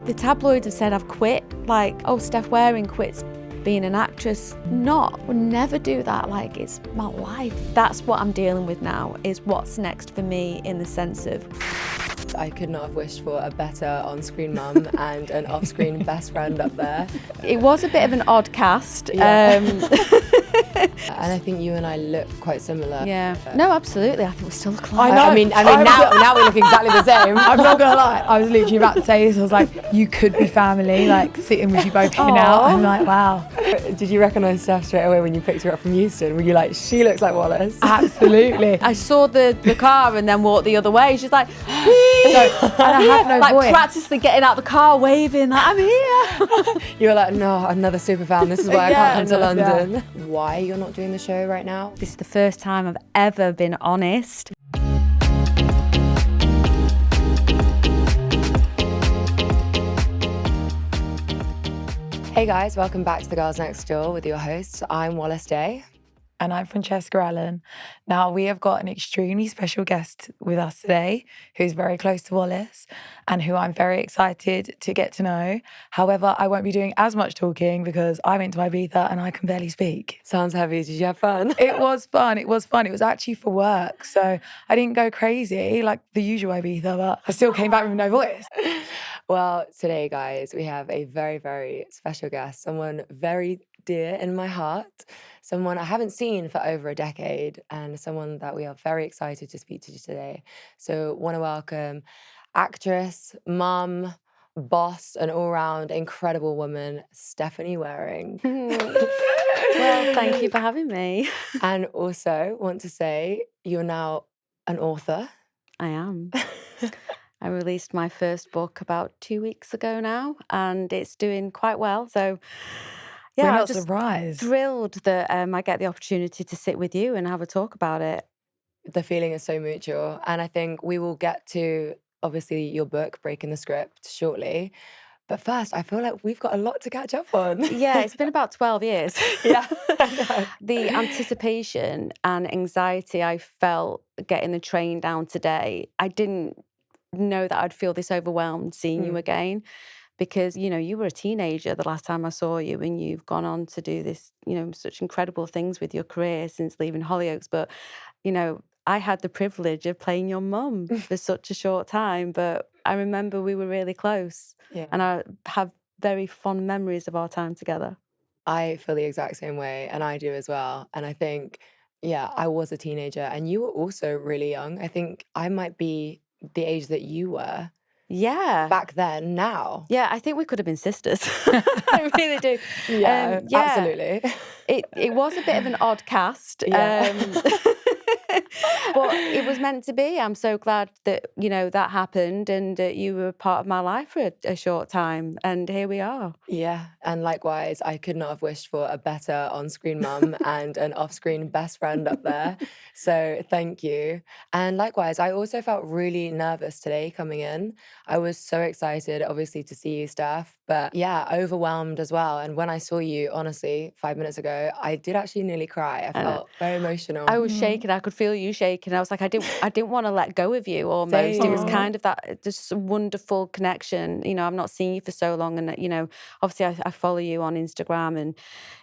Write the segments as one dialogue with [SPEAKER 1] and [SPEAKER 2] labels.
[SPEAKER 1] The tabloids have said I've quit, like, oh, Steph Waring quits being an actress. Would never do that, like, it's my life. That's what I'm dealing with now, is what's next for me in the sense of...
[SPEAKER 2] I could not have wished for a better on-screen mum and an off-screen best friend up there.
[SPEAKER 1] It was a bit of an odd cast.
[SPEAKER 2] Yeah. And I think you and I look quite similar.
[SPEAKER 1] Yeah. No, absolutely. I think we still look alike.
[SPEAKER 2] I mean, now we look exactly the same.
[SPEAKER 3] I'm not gonna lie, I was literally about to say this. I was like, you could be family, like sitting with you both hanging out. I'm like, wow.
[SPEAKER 2] Did you recognise Steph straight away when you picked her up from Houston? Were you like, she looks like Wallis?
[SPEAKER 3] Absolutely.
[SPEAKER 1] I saw the car and then walked the other way. She's like,
[SPEAKER 3] And I had no
[SPEAKER 1] like
[SPEAKER 3] voice.
[SPEAKER 1] practically getting out the car, waving, like, I'm here.
[SPEAKER 2] You were like, no, another super fan. This is why I can't come to
[SPEAKER 3] Yeah.
[SPEAKER 2] London. Why you're not doing the show right now?
[SPEAKER 1] This is the first time I've ever been honest.
[SPEAKER 2] Hey guys, welcome back to The Girls Next Door with your hosts. I'm Wallis Day.
[SPEAKER 3] And I'm Francesca Allen. Now, we have got an extremely special guest with us today who's very close to Wallis and who I'm very excited to get to know. However, I won't be doing as much talking because I went to Ibiza and I can barely speak.
[SPEAKER 2] Sounds heavy. Did you have fun?
[SPEAKER 3] It was fun. It was fun. It was actually for work. So I didn't go crazy like the usual Ibiza, but I still came back with no voice.
[SPEAKER 2] Well, today, guys, we have a very, very special guest, someone very dear in my heart, someone I haven't seen for over a decade, and someone that we are very excited to speak to today. So want to welcome actress, mum, boss, an all-round incredible woman, Stephanie Waring.
[SPEAKER 1] Well, thank you for having me.
[SPEAKER 2] And also want to say you're now an author.
[SPEAKER 1] I am. I released my first book about 2 weeks ago now, and it's doing quite well. So, yeah,
[SPEAKER 3] We're
[SPEAKER 1] I'm
[SPEAKER 3] not
[SPEAKER 1] just
[SPEAKER 3] surprised.
[SPEAKER 1] thrilled that I get the opportunity to sit with you and have a talk about it.
[SPEAKER 2] The feeling is so mutual. And I think we will get to, obviously, your book, Breaking the Script, shortly. But first, I feel like we've got a lot to catch up on.
[SPEAKER 1] Yeah, it's been about 12 years.
[SPEAKER 2] Yeah.
[SPEAKER 1] The anticipation and anxiety I felt getting the train down today, I didn't know that I'd feel this overwhelmed seeing you again, because, you know, you were a teenager the last time I saw you, and you've gone on to do this, you know, such incredible things with your career since leaving Hollyoaks. But, you know, I had the privilege of playing your mum for such a short time, but I remember we were really close.
[SPEAKER 2] Yeah.
[SPEAKER 1] And I have very fond memories of our time together.
[SPEAKER 2] I feel the exact same way, and I do as well. And I think, yeah, I was a teenager, and you were also really young. I think I might be the age that you were
[SPEAKER 1] Yeah.
[SPEAKER 2] back then now.
[SPEAKER 1] Yeah, I think we could have been sisters. I really do.
[SPEAKER 2] Yeah, absolutely.
[SPEAKER 1] It was a bit of an odd cast.
[SPEAKER 2] Yeah.
[SPEAKER 1] But it was meant to be. I'm so glad that, you know, that happened and that you were part of my life for a short time. And here we are.
[SPEAKER 2] Yeah, and likewise, I could not have wished for a better on-screen mum and an off-screen best friend up there. So thank you. And likewise, I also felt really nervous today coming in. I was so excited, obviously, to see you, Steph, but yeah, overwhelmed as well. And when I saw you, honestly, 5 minutes ago, I did actually nearly cry. I felt very emotional.
[SPEAKER 1] I was shaking. I could feel you shaking. I was like, I didn't want to let go of you almost. It was kind of that just wonderful connection. You know, I've not seen you for so long, and, you know, obviously I follow you on Instagram, and,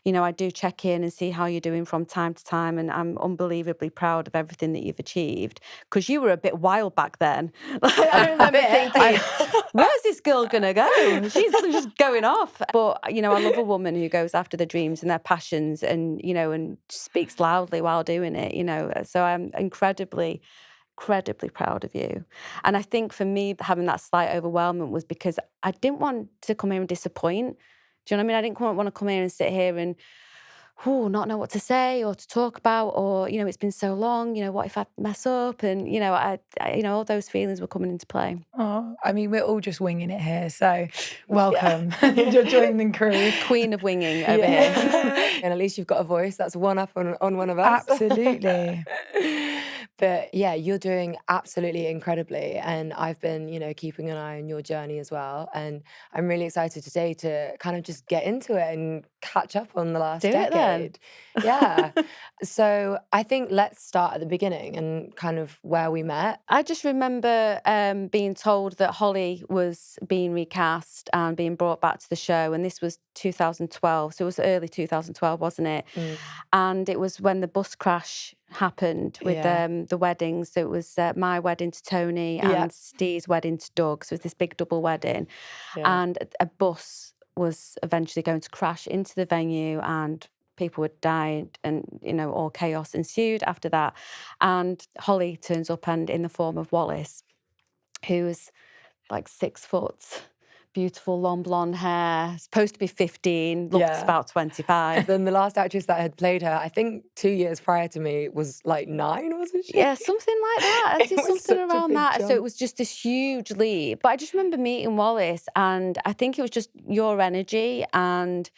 [SPEAKER 1] you know, I do check in and see how you're doing from time to time, and I'm unbelievably proud of everything that you've achieved, because you were a bit wild back then. Like, I remember thinking, where's this girl gonna go? She's just going off. But, you know, I love a woman who goes after their dreams and their passions, and, you know, and speaks loudly while doing it, you know. So I'm incredibly proud of you. And I think for me, having that slight overwhelmment was because I didn't want to come here and disappoint. Do you know what I mean? I didn't want to come here and sit here and not know what to say or to talk about, or, you know, it's been so long, you know, what if I mess up? And, you know, I you know, all those feelings were coming into play.
[SPEAKER 3] Oh, I mean, we're all just winging it here, so welcome. You're joining the crew.
[SPEAKER 1] Queen of winging over here.
[SPEAKER 2] And at least you've got a voice. That's one up on one of us.
[SPEAKER 3] Absolutely.
[SPEAKER 2] But yeah, you're doing absolutely incredibly. And I've been, keeping an eye on your journey as well. And I'm really excited today to kind of just get into it and catch up on the last
[SPEAKER 1] Do it then.
[SPEAKER 2] decade. Yeah. So I think let's start at the beginning and kind of where we met.
[SPEAKER 1] I just remember being told that Holly was being recast and being brought back to the show, and this was 2012, so it was early 2012, wasn't it? And it was when the bus crash happened with the weddings. So it was my wedding to Tony and Steve's wedding to Doug. So it was this big double wedding, and a bus was eventually going to crash into the venue, and people would die, and all chaos ensued after that. And Holly turns up, and in the form of Wallis, who was like 6 foot, beautiful long blonde hair, supposed to be 15, looks about 25.
[SPEAKER 2] Then the last actress that had played her, I think 2 years prior to me, was like 9, wasn't she?
[SPEAKER 1] Yeah, something like that.
[SPEAKER 2] It was
[SPEAKER 1] Something
[SPEAKER 2] such a
[SPEAKER 1] around
[SPEAKER 2] big
[SPEAKER 1] that. So
[SPEAKER 2] jump.
[SPEAKER 1] it was just this huge leap. But I just remember meeting Wallis, and I think it was just your energy and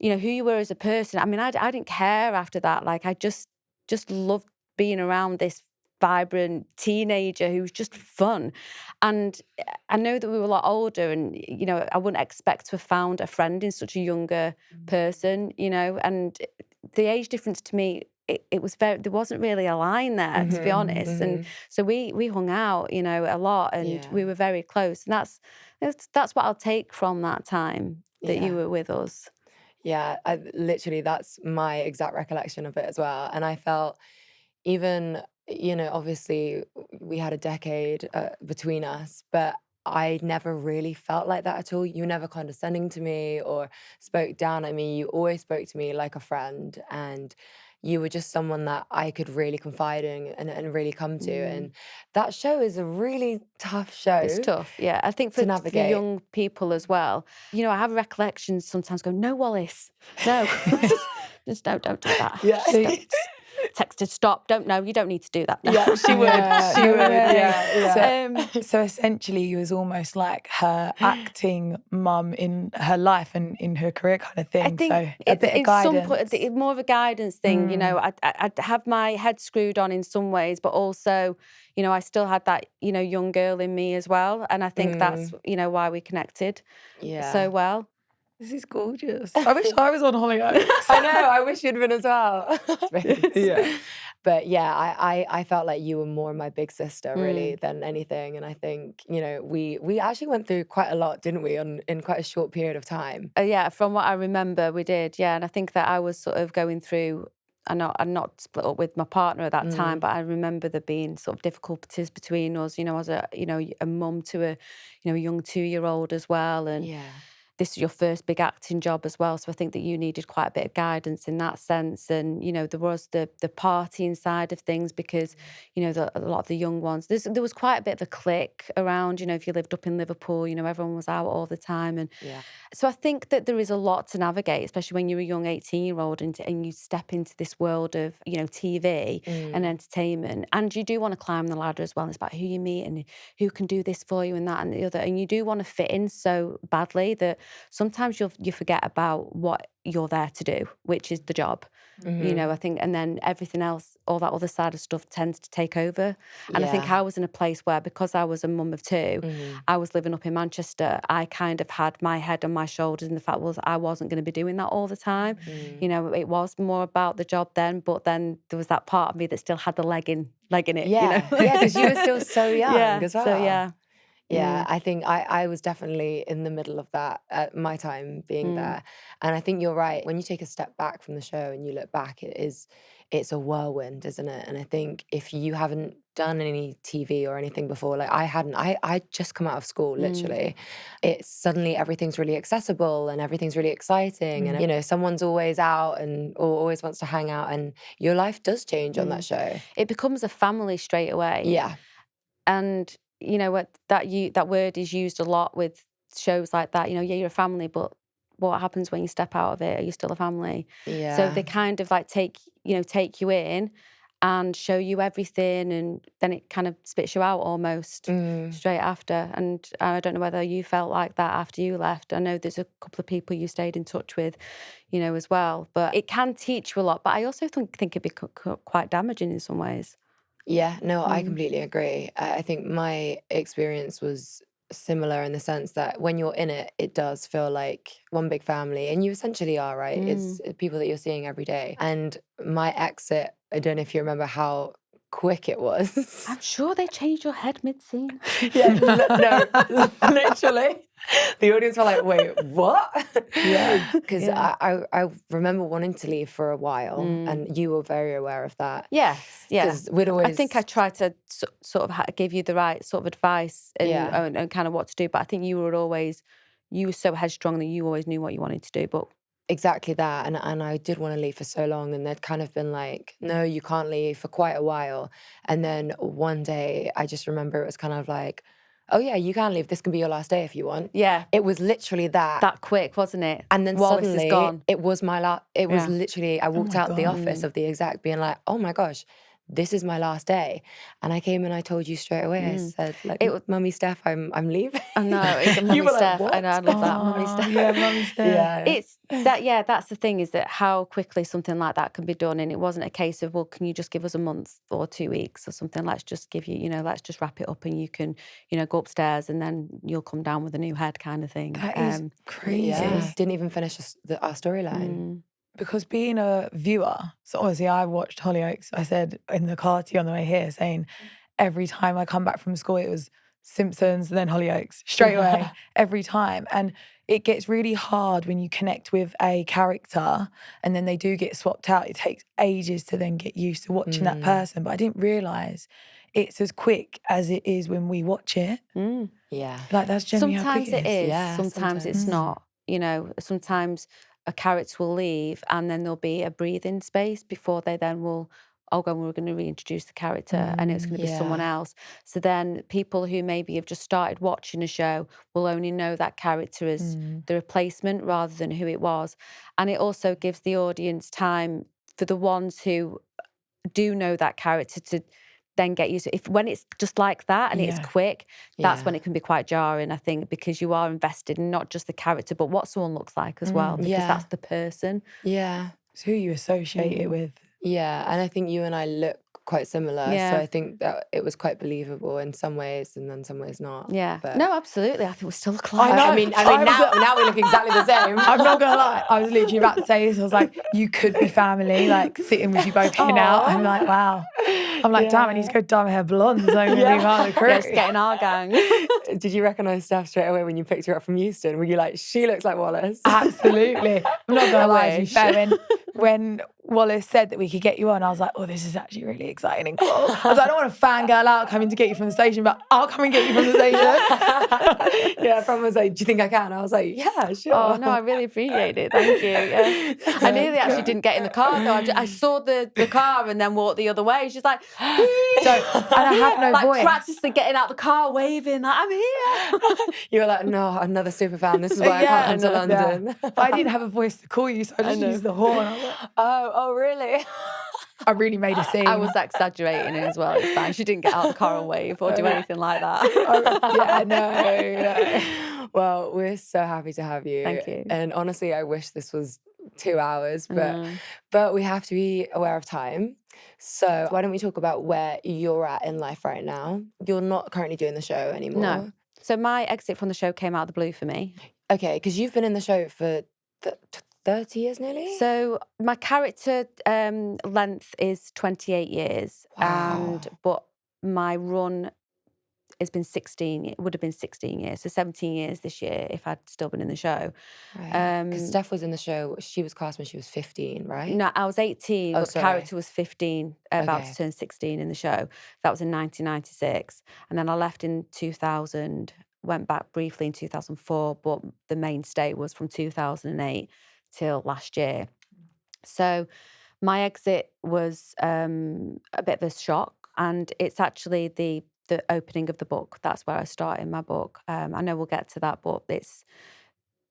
[SPEAKER 1] who you were as a person. I mean, I didn't care after that. Like, I just loved being around this vibrant teenager who was just fun. And I know that we were a lot older, and I wouldn't expect to have found a friend in such a younger person, and the age difference to me, it was there wasn't really a line there, to be honest. And so we hung out, a lot, and we were very close. And that's what I'll take from that time that you were with us.
[SPEAKER 2] Yeah, literally, that's my exact recollection of it as well. And I felt even, obviously we had a decade between us, but I never really felt like that at all. You were never condescending to me or spoke down at me. You always spoke to me like a friend, and you were just someone that I could really confide in and really come to. And that show is a really tough show.
[SPEAKER 1] It's tough, yeah. I think for young people as well. I have recollections sometimes going, no, Wallis, no. Just don't do that.
[SPEAKER 2] Yeah.
[SPEAKER 1] Text her, stop, you don't need to do that.
[SPEAKER 2] Yeah, she would. She would. Yeah.
[SPEAKER 3] So essentially, you was almost like her acting mum in her life and in her career, kind of thing.
[SPEAKER 1] I think
[SPEAKER 3] so a bit of guidance.
[SPEAKER 1] It's more of a guidance thing. I'd have my head screwed on in some ways, but also, I still had that, young girl in me as well. And I think that's, why we connected so well.
[SPEAKER 3] This is gorgeous. I wish I was on Hollyoaks.
[SPEAKER 2] I know, I wish you'd been as well. But yeah, I felt like you were more my big sister, really, than anything. And I think, we actually went through quite a lot, didn't we, in quite a short period of time.
[SPEAKER 1] Yeah, from what I remember, we did, yeah. And I think that I was sort of going through, I'm not split up with my partner at that time, but I remember there being sort of difficulties between us, as a mum to a young 2-year-old as well. And this is your first big acting job as well. So I think that you needed quite a bit of guidance in that sense. And, there was the partying side of things because, a lot of the young ones, there was quite a bit of a clique around, if you lived up in Liverpool, everyone was out all the time. And so I think that there is a lot to navigate, especially when you're a young 18-year-old and you step into this world of, TV and entertainment. And you do want to climb the ladder as well. And it's about who you meet and who can do this for you and that and the other. And you do want to fit in so badly that sometimes you forget about what you're there to do, which is the job. I think, and then everything else, all that other side of stuff tends to take over. And I think I was in a place where, because I was a mum of 2, I was living up in Manchester, I kind of had my head on my shoulders, and the fact was I wasn't going to be doing that all the time. It was more about the job then, but then there was that part of me that still had the leg in it.
[SPEAKER 2] Yeah, because you were still so young as well.
[SPEAKER 1] So
[SPEAKER 2] yeah, I think I was definitely in the middle of that at my time being there. And I think you're right. When you take a step back from the show and you look back, it's a whirlwind, isn't it? And I think if you haven't done any TV or anything before, like I hadn't, I'd just come out of school, literally. It's suddenly everything's really accessible and everything's really exciting. And, someone's always out or always wants to hang out, and your life does change on that show.
[SPEAKER 1] It becomes a family straight away.
[SPEAKER 2] Yeah.
[SPEAKER 1] And that word is used a lot with shows like that. You're a family, but what happens when you step out of it? Are you still a family?
[SPEAKER 2] Yeah.
[SPEAKER 1] So they kind of like take you in and show you everything, and then it kind of spits you out almost straight after. And I don't know whether you felt like that after you left. I know there's a couple of people you stayed in touch with, as well. But it can teach you a lot. But I also think it'd be quite damaging in some ways.
[SPEAKER 2] Yeah, no, I completely agree. I think my experience was similar in the sense that when you're in it, it does feel like one big family, and you essentially are, right? It's people that you're seeing every day. And my exit, I don't know if you remember how quick it was.
[SPEAKER 1] I'm sure they changed your head mid-scene.
[SPEAKER 2] Yeah, no, literally. The audience were like, wait, what?
[SPEAKER 3] Yeah.
[SPEAKER 2] Because
[SPEAKER 1] Yeah.
[SPEAKER 2] I remember wanting to leave for a while, and you were very aware of that.
[SPEAKER 1] Yes, yeah.
[SPEAKER 2] Because we'd
[SPEAKER 1] I
[SPEAKER 2] always...
[SPEAKER 1] think I tried to sort of give you the right sort of advice and kind of what to do. But I think you were so headstrong that you always knew what you wanted to do. But
[SPEAKER 2] Exactly that. And I did want to leave for so long, and they'd kind of been like, no, you can't leave, for quite a while. And then one day I just remember it was kind of like, oh yeah, you can leave. This can be your last day if you want.
[SPEAKER 1] yeah,
[SPEAKER 2] It was literally that.
[SPEAKER 1] that quick, wasn't it?
[SPEAKER 2] And then
[SPEAKER 1] Wallis
[SPEAKER 2] suddenly
[SPEAKER 1] is gone.
[SPEAKER 2] it was my last, it was
[SPEAKER 1] Yeah.
[SPEAKER 2] literally, I walked out the
[SPEAKER 3] God.
[SPEAKER 2] office of the exec being like, oh my gosh, this is my last day. And I came and I told you straight away. I said, like, Mummy Steph, I'm leaving.
[SPEAKER 1] I know, it's a
[SPEAKER 2] You
[SPEAKER 1] Mummy
[SPEAKER 2] were like,
[SPEAKER 1] Steph. I
[SPEAKER 2] "What?"
[SPEAKER 1] know, I love that, Mummy Steph.
[SPEAKER 3] Yeah, Mummy Steph.
[SPEAKER 2] Yeah.
[SPEAKER 1] It's that, yeah, that's the thing, is that how quickly something like that can be done. And it wasn't a case of, well, can you just give us a month or 2 weeks or something? Let's just give you, let's just wrap it up and you can, go upstairs and then you'll come down with a new head kind of thing.
[SPEAKER 3] That is crazy.
[SPEAKER 2] Yeah. Didn't even finish our storyline.
[SPEAKER 3] Because being a viewer, so obviously I watched Hollyoaks. I said in the car to you on the way here, saying every time I come back from school, it was Simpsons and then Hollyoaks straight away, every time. And it gets really hard when you connect with a character and then they do get swapped out. It takes ages to then get used to watching that person. But I didn't realise it's as quick as it is when we watch it.
[SPEAKER 2] Yeah.
[SPEAKER 3] Like, that's generally how quick
[SPEAKER 1] Sometimes it is,
[SPEAKER 2] Yeah,
[SPEAKER 1] sometimes it's not. Sometimes a character will leave and then there'll be a breathing space before they then will, we're going to reintroduce the character and it's going to be someone else. So then people who maybe have just started watching a show will only know that character as the replacement rather than who it was. And it also gives the audience time for the ones who do know that character to then get used to. When it's just like that and it's quick, that's when it can be quite jarring, I think, because you are invested in not just the character, but what someone looks like as well, because that's the person.
[SPEAKER 2] Yeah.
[SPEAKER 3] It's who you associate it with.
[SPEAKER 2] Yeah, and I think you and I look quite similar.
[SPEAKER 1] Yeah.
[SPEAKER 2] So I think that it was quite believable in some ways and then some ways not.
[SPEAKER 1] Yeah.
[SPEAKER 2] But
[SPEAKER 1] No, absolutely. I think we still look like
[SPEAKER 3] I know.
[SPEAKER 2] I mean now we look exactly the same.
[SPEAKER 3] I'm not gonna lie, I was literally about to say this. I was like, you could be family, like sitting with you both here now. I'm like, wow. I'm like, damn, I need to go dye my hair blonde so I can be part of the crew.
[SPEAKER 1] Just getting our gang.
[SPEAKER 2] Did you recognise Steph straight away when you picked her up from Euston? Were you like, she looks like Wallis?
[SPEAKER 3] Absolutely. I'm not gonna lie, to be
[SPEAKER 1] wish.
[SPEAKER 3] fair, when Wallis said that we could get you on, I was like, oh, this is actually really exciting and cool. I was like, I don't want to fangirl out coming to get you from the station, but I'll come and get you from the station.
[SPEAKER 2] Yeah, Fran was like, do you think I can? I was like, yeah, sure.
[SPEAKER 1] Oh, no, I really appreciate it. Thank you. Yeah. I nearly actually didn't get in the car, though. I saw the car and then walked the other way. She's like,
[SPEAKER 3] And I have no
[SPEAKER 1] like
[SPEAKER 3] voice.
[SPEAKER 1] practicing getting out the car, waving, like, I'm here.
[SPEAKER 2] You were like, no, another super fan. This is why I can't come to London.
[SPEAKER 3] But I didn't have a voice to call you, so I just used the horn. I was like,
[SPEAKER 2] Oh, really?
[SPEAKER 3] I really made a scene.
[SPEAKER 1] I was exaggerating it as well. It's fine. She didn't get out the car and wave or do anything like that.
[SPEAKER 3] Yeah, no.
[SPEAKER 2] Well, we're so happy to have you.
[SPEAKER 1] Thank you.
[SPEAKER 2] And honestly, I wish this was 2 hours, but we have to be aware of time. So why don't we talk about where you're at in life right now? You're not currently doing the show anymore.
[SPEAKER 1] No. So my exit from the show came out of the blue for me.
[SPEAKER 2] Okay, because you've been in the show for 30 years nearly?
[SPEAKER 1] So my character length is 28 years.
[SPEAKER 2] Wow.
[SPEAKER 1] But my run has been 16, it would have been 16 years. So 17 years this year if I'd still been in the show.
[SPEAKER 2] Because Steph was in the show, she was cast when she was 15, right?
[SPEAKER 1] No, I was 18, but the
[SPEAKER 2] sorry.
[SPEAKER 1] character was 15, about to turn 16 in the show. That was in 1996. And then I left in 2000, went back briefly in 2004, but the mainstay was from 2008 till last year. So my exit was a bit of a shock, and it's actually the opening of the book. That's where I start in my book. I know we'll get to that, but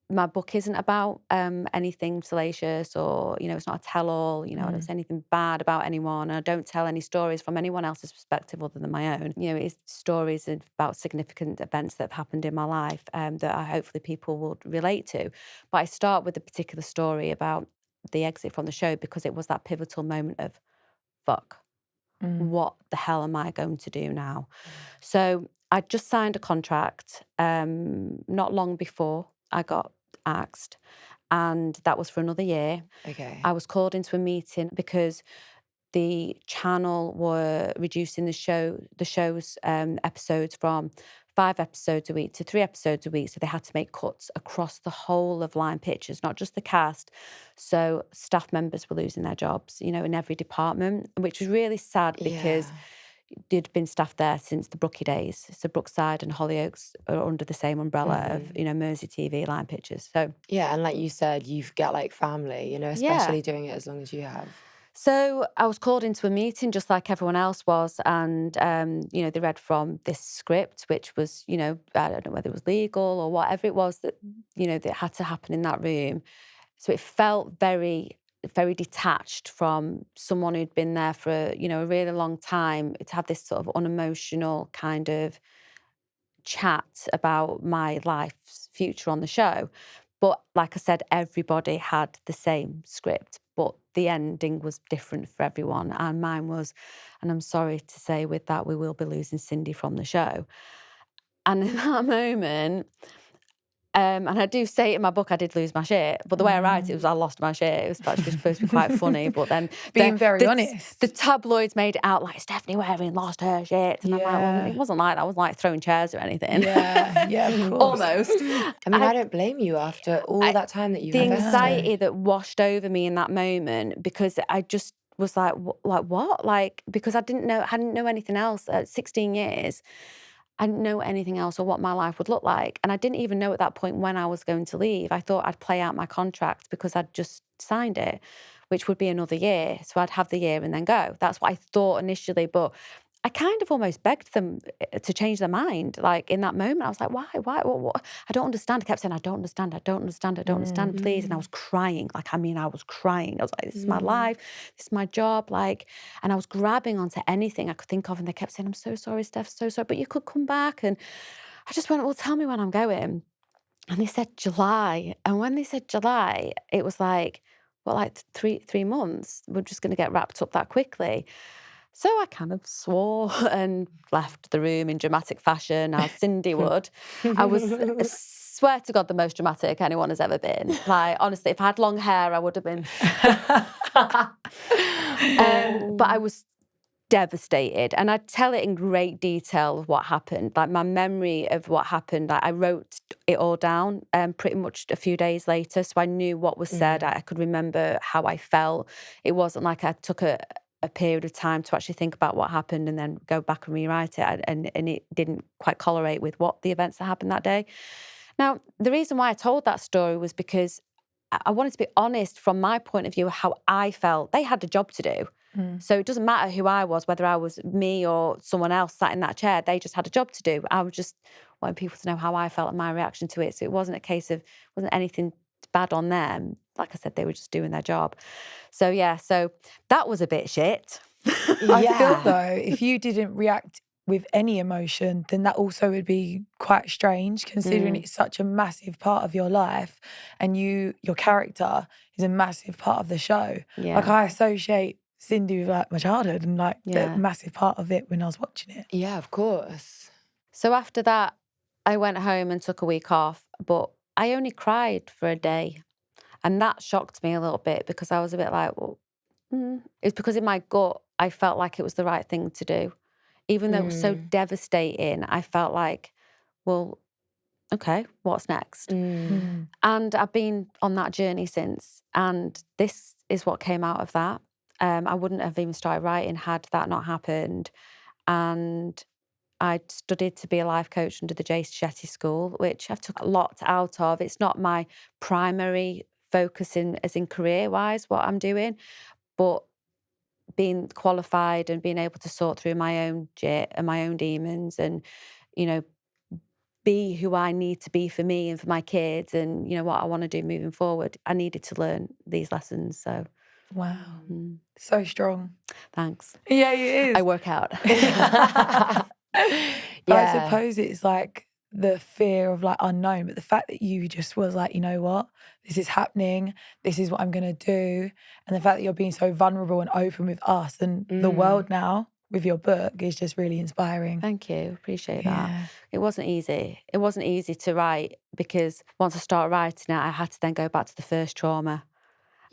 [SPEAKER 1] my book isn't about anything salacious or, it's not a tell-all, I don't say anything bad about anyone. I don't tell any stories from anyone else's perspective other than my own. It's stories about significant events that have happened in my life that hopefully people will relate to. But I start with a particular story about the exit from the show because it was that pivotal moment of, fuck, what the hell am I going to do now? So I just signed a contract not long before I got axed, and that was for another year.
[SPEAKER 2] Okay.
[SPEAKER 1] I was called into a meeting because the channel were reducing the show's episodes from 5 episodes a week to 3 episodes a week. So they had to make cuts across the whole of Line Pictures, not just the cast. So staff members were losing their jobs, you know, in every department, which was really sad because there'd been staff there since the Brookie days. So Brookside and Hollyoaks are under the same umbrella of, you know, Mersey TV, Line Pictures. So
[SPEAKER 2] yeah, and like you said, you've got like family, you know, especially doing it as long as you have.
[SPEAKER 1] So I was called into a meeting just like everyone else was, and you know, they read from this script, which was, you know, I don't know whether it was legal or whatever it was that, you know, that had to happen in that room. So it felt very, very detached from someone who'd been there for, you know, a really long time, to have this sort of unemotional kind of chat about my life's future on the show. But like I said, everybody had the same script, but the ending was different for everyone. And mine was, and I'm sorry to say with that, we will be losing Cindy from the show. And in that moment, and I do say it in my book, I did lose my shit. But the way I write it was I lost my shit. It was actually supposed to be quite funny. But then
[SPEAKER 3] Being very honest.
[SPEAKER 1] The tabloids made it out like Stephanie Waring lost her shit. And I'm like, well, it wasn't like that. I wasn't like throwing chairs or anything.
[SPEAKER 3] Yeah, of course.
[SPEAKER 1] Almost.
[SPEAKER 2] I mean, I don't blame you after all that time that you've
[SPEAKER 1] The
[SPEAKER 2] invested.
[SPEAKER 1] anxiety that washed over me in that moment, because I just was like what? Like, because I hadn't know anything else at 16 years. I didn't know anything else or what my life would look like. And I didn't even know at that point when I was going to leave. I thought I'd play out my contract because I'd just signed it, which would be another year. So I'd have the year and then go. That's what I thought initially. But I kind of almost begged them to change their mind. Like in that moment, I was like, why? What? I don't understand. I kept saying, I don't understand, please. And I was crying. Like, I mean, I was crying. I was like, this is my life. This is my job. Like, and I was grabbing onto anything I could think of. And they kept saying, I'm so sorry, Steph, so sorry, but you could come back. And I just went, well, tell me when I'm going. And they said July. And when they said July, it was like, well, like three months. We're just going to get wrapped up that quickly. So I kind of swore and left the room in dramatic fashion, as Cindy would. I swear to God, the most dramatic anyone has ever been. Like, honestly, if I had long hair, I would have been. But I was devastated. And I tell it in great detail of what happened. Like, my memory of what happened, I wrote it all down pretty much a few days later. So I knew what was said. I could remember how I felt. It wasn't like I took a period of time to actually think about what happened and then go back and rewrite it. And it didn't quite correlate with what the events that happened that day. Now, the reason why I told that story was because I wanted to be honest from my point of view, how I felt. They had a job to do. So it doesn't matter who I was, whether I was me or someone else sat in that chair, they just had a job to do. I was just wanting people to know how I felt and my reaction to it. So it wasn't a case of, wasn't anything bad on them. Like I said, they were just doing their job. So yeah, so that was a bit shit.
[SPEAKER 3] I feel though, if you didn't react with any emotion, then that also would be quite strange, considering it's such a massive part of your life and your character is a massive part of the show.
[SPEAKER 1] Yeah.
[SPEAKER 3] Like, I associate Cindy with like my childhood and like
[SPEAKER 1] Yeah.
[SPEAKER 3] the massive part of it when I was watching it.
[SPEAKER 2] Yeah, of course.
[SPEAKER 1] So after that, I went home and took a week off, but I only cried for a day. And that shocked me a little bit because I was a bit like, well, it's because in my gut, I felt like it was the right thing to do. Even though it was so devastating, I felt like, well, okay, what's next? And I've been on that journey since. And this is what came out of that. I wouldn't have even started writing had that not happened. And I studied to be a life coach under the Jay Shetty School, which I've took a lot out of. It's not my primary focus as in career-wise, what I'm doing, but being qualified and being able to sort through my own shit and my own demons and, you know, be who I need to be for me and for my kids and, you know, what I want to do moving forward. I needed to learn these lessons, so.
[SPEAKER 3] Wow. So strong.
[SPEAKER 1] Thanks.
[SPEAKER 3] Yeah, it is.
[SPEAKER 1] I work out.
[SPEAKER 3] But I suppose it's like the fear of like unknown, but the fact that you just was like, you know what, this is happening, this is what I'm gonna do. And the fact that you're being so vulnerable and open with us and the world now with your book is just really inspiring.
[SPEAKER 1] Thank you. Appreciate
[SPEAKER 3] Yeah.
[SPEAKER 1] that. It wasn't easy. It wasn't easy to write because once I started writing it, I had to then go back to the first trauma.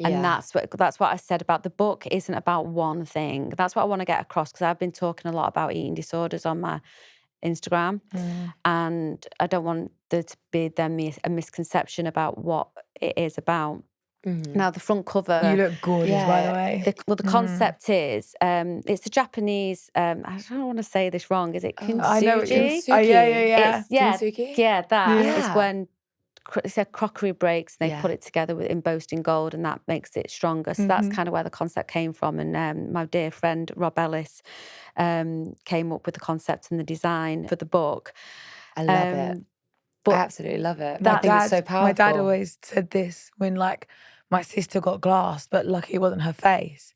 [SPEAKER 1] And that's what I said about the book isn't about one thing. That's what I want to get across, because I've been talking a lot about eating disorders on my Instagram, and I don't want there to be a misconception about what it is about. Now, the front cover...
[SPEAKER 3] You look gorgeous, by the way.
[SPEAKER 1] the concept is, it's a Japanese, I don't want to say this wrong, is it kintsugi?
[SPEAKER 3] I know what
[SPEAKER 2] Kintsugi.
[SPEAKER 3] yeah.
[SPEAKER 2] Kintsugi?
[SPEAKER 1] Yeah, that is
[SPEAKER 2] Yeah.
[SPEAKER 1] when it's a crockery breaks and they put it together with embossed in gold, and that makes it stronger. So that's kind of where the concept came from. And my dear friend Rob Ellis came up with the concept and the design for the book.
[SPEAKER 2] I love it.
[SPEAKER 1] But
[SPEAKER 2] I absolutely love it.
[SPEAKER 3] My
[SPEAKER 2] I think it's so powerful.
[SPEAKER 3] My dad always said this when like my sister got glass, but lucky it wasn't her face.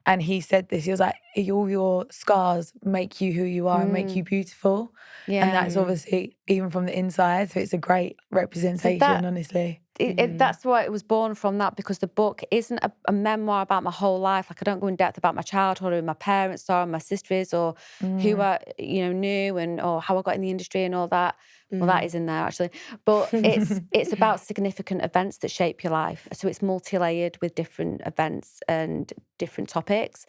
[SPEAKER 3] And he said this, he was like, all your scars make you who you are and make you beautiful.
[SPEAKER 1] Yeah.
[SPEAKER 3] And that's obviously even from the inside. So it's a great representation, honestly.
[SPEAKER 1] That's why it was born from, that, because the book isn't a memoir about my whole life. Like, I don't go in depth about my childhood or who my parents are, or my sisters, or who I knew, and or how I got in the industry and all that. Well, that is in there actually, but it's about significant events that shape your life. So it's multi-layered with different events and different topics.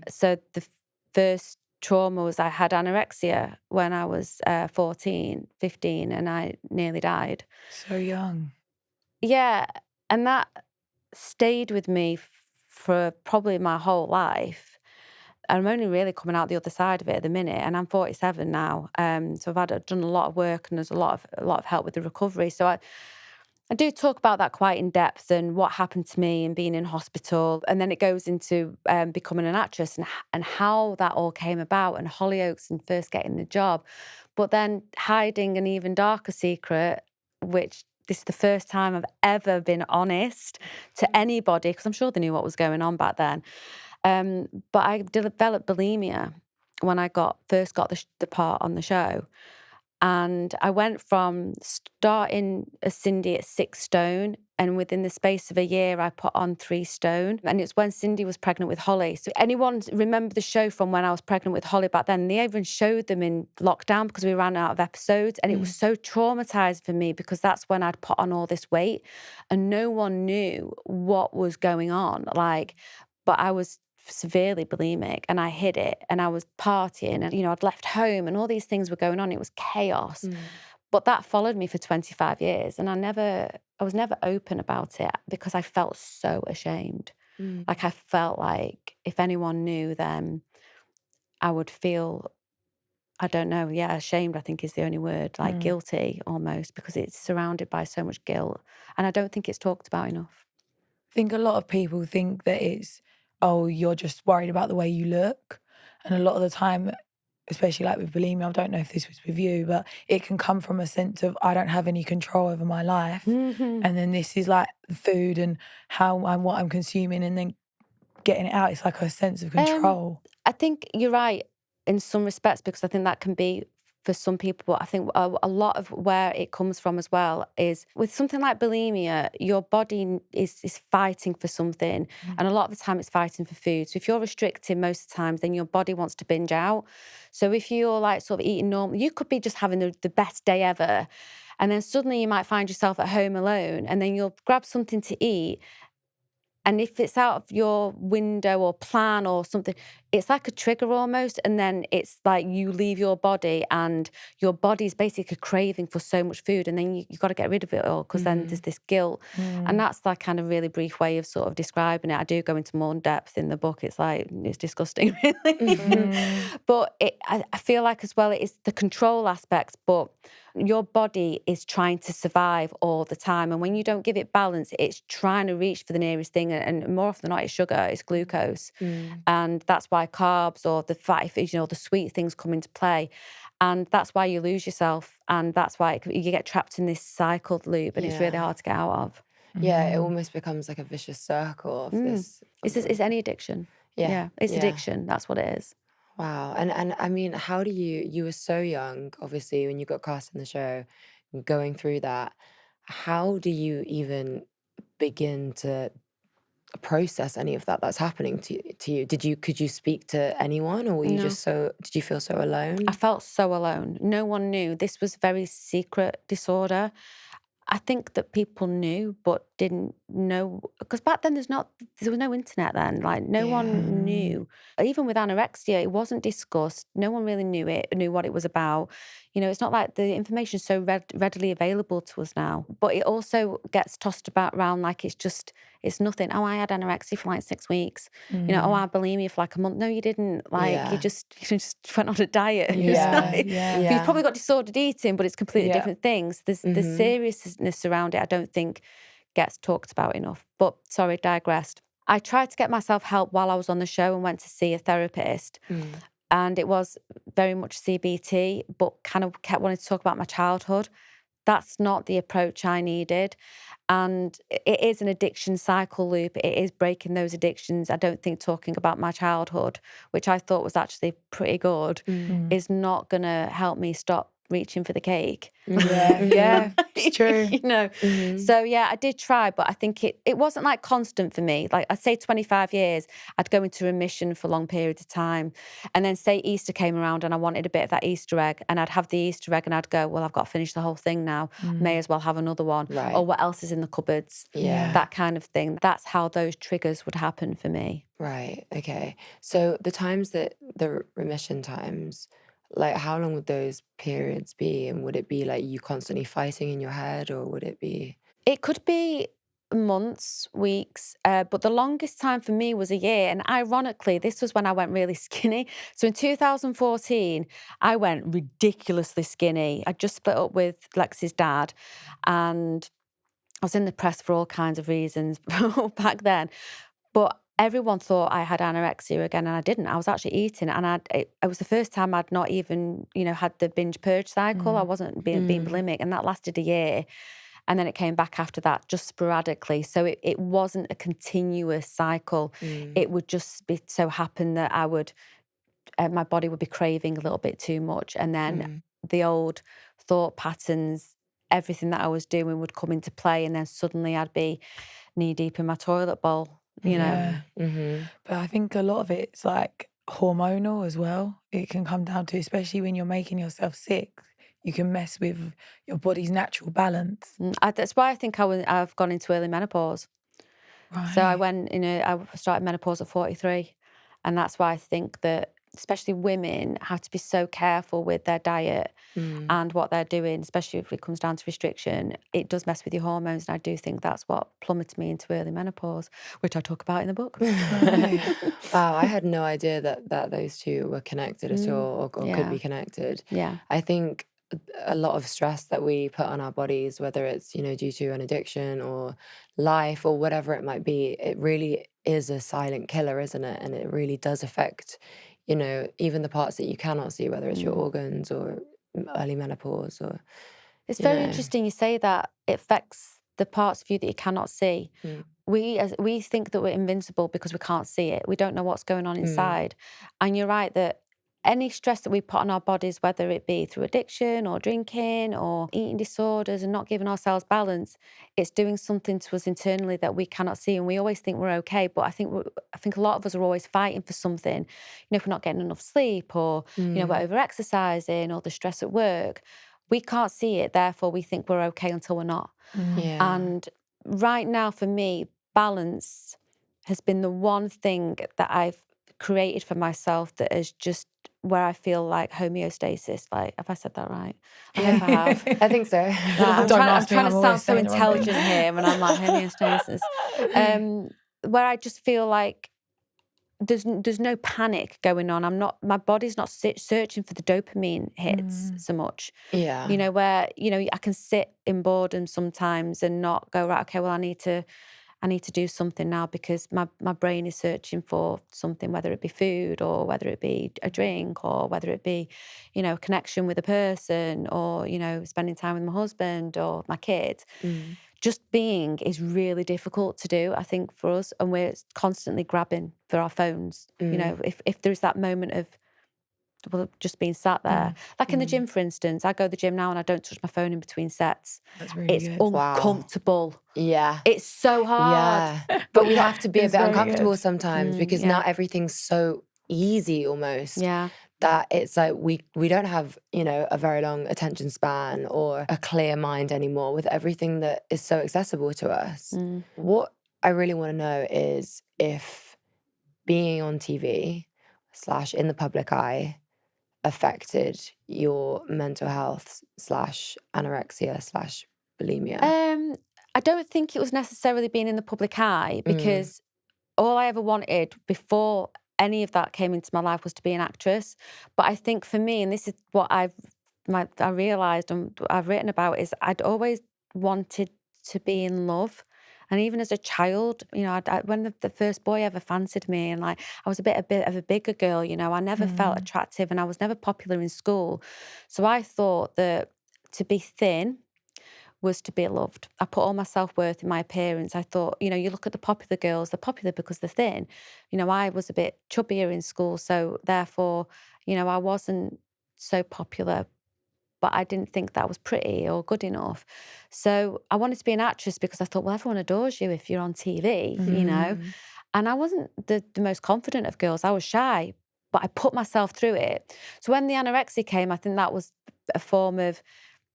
[SPEAKER 1] So the first trauma was I had anorexia when I was 14, 15, and I nearly died.
[SPEAKER 3] So young.
[SPEAKER 1] Yeah, and that stayed with me for probably my whole life. I'm only really coming out the other side of it at the minute, and I'm 47 now. So I've done a lot of work, and there's a lot of help with the recovery. So I do talk about that quite in depth, and what happened to me and being in hospital, and then it goes into becoming an actress and how that all came about, and Hollyoaks and first getting the job, but then hiding an even darker secret, which this is the first time I've ever been honest to anybody, because I'm sure they knew what was going on back then. But I developed bulimia when I first got the part on the show. And I went from starting as Cindy at 6 stone, and within the space of a year, I put on 3 stone. And it's when Cindy was pregnant with Holly. So anyone remember the show from when I was pregnant with Holly back then? They even showed them in lockdown because we ran out of episodes. And it was so traumatized for me, because that's when I'd put on all this weight and no one knew what was going on. But I was severely bulimic, and I hid it, and I was partying, and I'd left home, and all these things were going on. It was chaos. But that followed me for 25 years, and I was never open about it because I felt so ashamed. Like, I felt like if anyone knew, then I would feel, I don't know, ashamed, I think is the only word, like guilty almost, because it's surrounded by so much guilt, and I don't think it's talked about enough.
[SPEAKER 3] I think a lot of people think that it's, oh, you're just worried about the way you look. And a lot of the time, especially like with bulimia, I don't know if this was with you, but it can come from a sense of, I don't have any control over my life. And then this is like food and what I'm consuming, and then getting it out. It's like a sense of control.
[SPEAKER 1] I think you're right in some respects, because I think that can be for some people, but I think a lot of where it comes from as well is with something like bulimia, your body is fighting for something, and a lot of the time it's fighting for food. So if you're restricted most of the times, then your body wants to binge out. So if you're like sort of eating normal, you could be just having the best day ever, and then suddenly you might find yourself at home alone, and then you'll grab something to eat. And if it's out of your window or plan or something, it's like a trigger almost. And then it's like you leave your body, and your body's basically craving for so much food. And then you've got to get rid of it all, because then there's this guilt. And that's like kind of really brief way of sort of describing it. I do go into more depth in the book. It's like, it's disgusting, really. But I feel like as well, it is the control aspect, but your body is trying to survive all the time. And when you don't give it balance, it's trying to reach for the nearest thing. And more often than not, it's sugar, it's glucose. And that's why carbs or the fatty foods, the sweet things come into play. And that's why you lose yourself. And that's why you get trapped in this cycled loop, and it's really hard to get out of.
[SPEAKER 2] Yeah, it almost becomes like a vicious circle of this.
[SPEAKER 1] It's any addiction. Yeah, it's addiction. That's what it is.
[SPEAKER 2] Wow. And I mean, how do you were so young, obviously, when you got cast in the show, going through that. How do you even begin to process any of that that's happening to you? Could you speak to anyone, or were you
[SPEAKER 1] No.
[SPEAKER 2] just did you feel so
[SPEAKER 1] I
[SPEAKER 2] alone?
[SPEAKER 1] felt so alone. No one knew. This was very secret disorder. I think that people knew but didn't know because back then there was no internet then. Like no
[SPEAKER 2] Yeah.
[SPEAKER 1] one
[SPEAKER 3] Mm.
[SPEAKER 1] knew. Even with anorexia, it wasn't discussed. No one really knew what it was about. It's not like the information is so readily available to us now. But it also gets tossed about around like it's nothing. Oh, I had anorexia for like 6 weeks. Oh, I
[SPEAKER 3] Mm.
[SPEAKER 1] had bulimia for like a month. No, you didn't. Like you
[SPEAKER 2] Yeah.
[SPEAKER 1] just went on a diet. It's
[SPEAKER 2] Yeah.
[SPEAKER 1] like,
[SPEAKER 3] Yeah.
[SPEAKER 1] but you've
[SPEAKER 2] Yeah.
[SPEAKER 1] probably got disordered eating, but it's completely
[SPEAKER 3] Yeah.
[SPEAKER 1] different things. The
[SPEAKER 2] Mhm.
[SPEAKER 1] seriousness around it, I don't think gets talked about enough. But sorry, digressed. I tried to get myself help while I was on the show and went to see a therapist.
[SPEAKER 2] Mm.
[SPEAKER 1] And it was very much CBT, but kind of kept wanting to talk about my childhood. That's not the approach I needed. And it is an addiction cycle loop. It is breaking those addictions. I don't think talking about my childhood, which I thought was actually pretty good,
[SPEAKER 2] Mm.
[SPEAKER 3] Mm.
[SPEAKER 1] is not going to help me stop reaching for the cake.
[SPEAKER 3] Yeah,
[SPEAKER 2] Mhm.
[SPEAKER 3] yeah, it's true.
[SPEAKER 2] Mhm.
[SPEAKER 1] So yeah, I did try, but I think it wasn't like constant for me. Like I'd say 25 years, I'd go into remission for long periods of time. And then say Easter came around and I wanted a bit of that Easter egg, and I'd have the Easter egg and I'd go, well, I've got to finish the whole thing now. May
[SPEAKER 3] Mm.
[SPEAKER 1] as well have another one.
[SPEAKER 2] Right.
[SPEAKER 1] Or what else is in the cupboards?
[SPEAKER 2] Yeah.
[SPEAKER 1] That kind of thing. That's how those triggers would happen for me.
[SPEAKER 2] Right. Okay. So the remission times, like how long would those periods be? And would it be like you constantly fighting in your head, or would it be?
[SPEAKER 1] It could be months, weeks, but the longest time for me was a year. And ironically, this was when I went really skinny. So in 2014, I went ridiculously skinny. I just split up with Lexi's dad, and I was in the press for all kinds of reasons back then. But everyone thought I had anorexia again, and I didn't. I was actually eating, and it was the first time I'd not even, had the binge purge cycle. I
[SPEAKER 3] Mm.
[SPEAKER 1] wasn't being bulimic, and that lasted a year. And then it came back after that, just sporadically. So it wasn't a continuous cycle.
[SPEAKER 2] Mm.
[SPEAKER 1] It would just be so happen that my body would be craving a little bit too much. And then
[SPEAKER 2] Mm.
[SPEAKER 1] the old thought patterns, everything that I was doing would come into play. And then suddenly I'd be knee deep in my toilet bowl.
[SPEAKER 3] Yeah.
[SPEAKER 2] Mm-hmm.
[SPEAKER 3] But I think a lot of it's like hormonal as well. It can come down to, especially when you're making yourself sick, you can mess with your body's natural balance.
[SPEAKER 1] That's why I think I've gone into early menopause. So I
[SPEAKER 3] Right.
[SPEAKER 1] I started menopause at 43. And that's why I think that especially women have to be so careful with their diet
[SPEAKER 2] Mm.
[SPEAKER 1] and what they're doing, especially if it comes down to restriction. It does mess with your hormones. And I do think that's what plummeted me into early menopause, which I talk about in the book.
[SPEAKER 3] Right.
[SPEAKER 2] Wow, I had no idea that those two were connected at all, or could
[SPEAKER 1] Yeah.
[SPEAKER 2] be connected.
[SPEAKER 1] Yeah.
[SPEAKER 2] I think a lot of stress that we put on our bodies, whether it's, due to an addiction or life or whatever it might be, it really is a silent killer, isn't it? And it really does affect, even the parts that you cannot see, whether it's your organs or early menopause or,
[SPEAKER 1] It's
[SPEAKER 2] you
[SPEAKER 1] very
[SPEAKER 2] know.
[SPEAKER 1] interesting you say that. It affects the parts of you that you cannot see.
[SPEAKER 2] Mm.
[SPEAKER 1] We think that we're invincible because we can't see it. We don't know what's going on inside. And you're right that any stress that we put on our bodies, whether it be through addiction or drinking or eating disorders and not giving ourselves balance, it's doing something to us internally that we cannot see. And we always think we're okay, but I think a lot of us are always fighting for something. If we're not getting enough sleep, or we're over exercising, or the stress at work, we can't see it. Therefore, we think we're okay until we're not.
[SPEAKER 3] Mm.
[SPEAKER 2] Yeah.
[SPEAKER 1] And right now, for me, balance has been the one thing that I've created for myself that is just where I feel like homeostasis. Like, have I said that right? I hope I have.
[SPEAKER 2] I think so.
[SPEAKER 1] I'm
[SPEAKER 3] Don't
[SPEAKER 1] trying,
[SPEAKER 3] ask me,
[SPEAKER 1] to
[SPEAKER 3] I'm
[SPEAKER 1] sound
[SPEAKER 3] always
[SPEAKER 1] so
[SPEAKER 3] saying the wrong thing.
[SPEAKER 1] intelligent here, and I'm like homeostasis. Where I just feel like there's no panic going on. My body's not searching for the dopamine hits so much.
[SPEAKER 2] Yeah.
[SPEAKER 1] Where I can sit in boredom sometimes and not go, right, okay, well I need to do something now because my brain is searching for something, whether it be food or whether it be a drink or whether it be, a connection with a person or, spending time with my husband or my kids.
[SPEAKER 2] Mm.
[SPEAKER 1] Just being is really difficult to do, I think, for us. And we're constantly grabbing for our phones. If there's that moment of just being sat there. Like in the gym, for instance, I go to the gym now and I don't touch my phone in between sets.
[SPEAKER 3] That's really
[SPEAKER 1] It's
[SPEAKER 3] good.
[SPEAKER 1] uncomfortable.
[SPEAKER 2] Yeah.
[SPEAKER 1] It's so hard.
[SPEAKER 2] Yeah. But we have to be a
[SPEAKER 3] It's
[SPEAKER 2] bit
[SPEAKER 3] very
[SPEAKER 2] uncomfortable
[SPEAKER 3] good.
[SPEAKER 2] sometimes because now everything's so easy almost.
[SPEAKER 1] Yeah.
[SPEAKER 2] That it's like we don't have, you know, a very long attention span or a clear mind anymore with everything that is so accessible to us. What I really want to know is if being on TV / in the public eye affected your mental health / anorexia / bulimia.
[SPEAKER 1] I don't think it was necessarily being in the public eye because all I ever wanted before any of that came into my life was to be an actress. But I think for me, and this is what I realised and I've written about, is I'd always wanted to be in love. And even as a child, you know, when the first boy ever fancied me, and like I was a bit of a bigger girl, you know, I never felt attractive and I was never popular in school. So I thought that to be thin was to be loved. I put all my self-worth in my appearance. I thought, you know, you look at the popular girls, they're popular because they're thin. You know, I was a bit chubbier in school, so therefore, you know, I wasn't so popular, but I didn't think that was pretty or good enough. So I wanted to be an actress because I thought, well, everyone adores you if you're on TV, you know. And I wasn't the most confident of girls. I was shy, but I put myself through it. So when the anorexia came, I think that was a form of,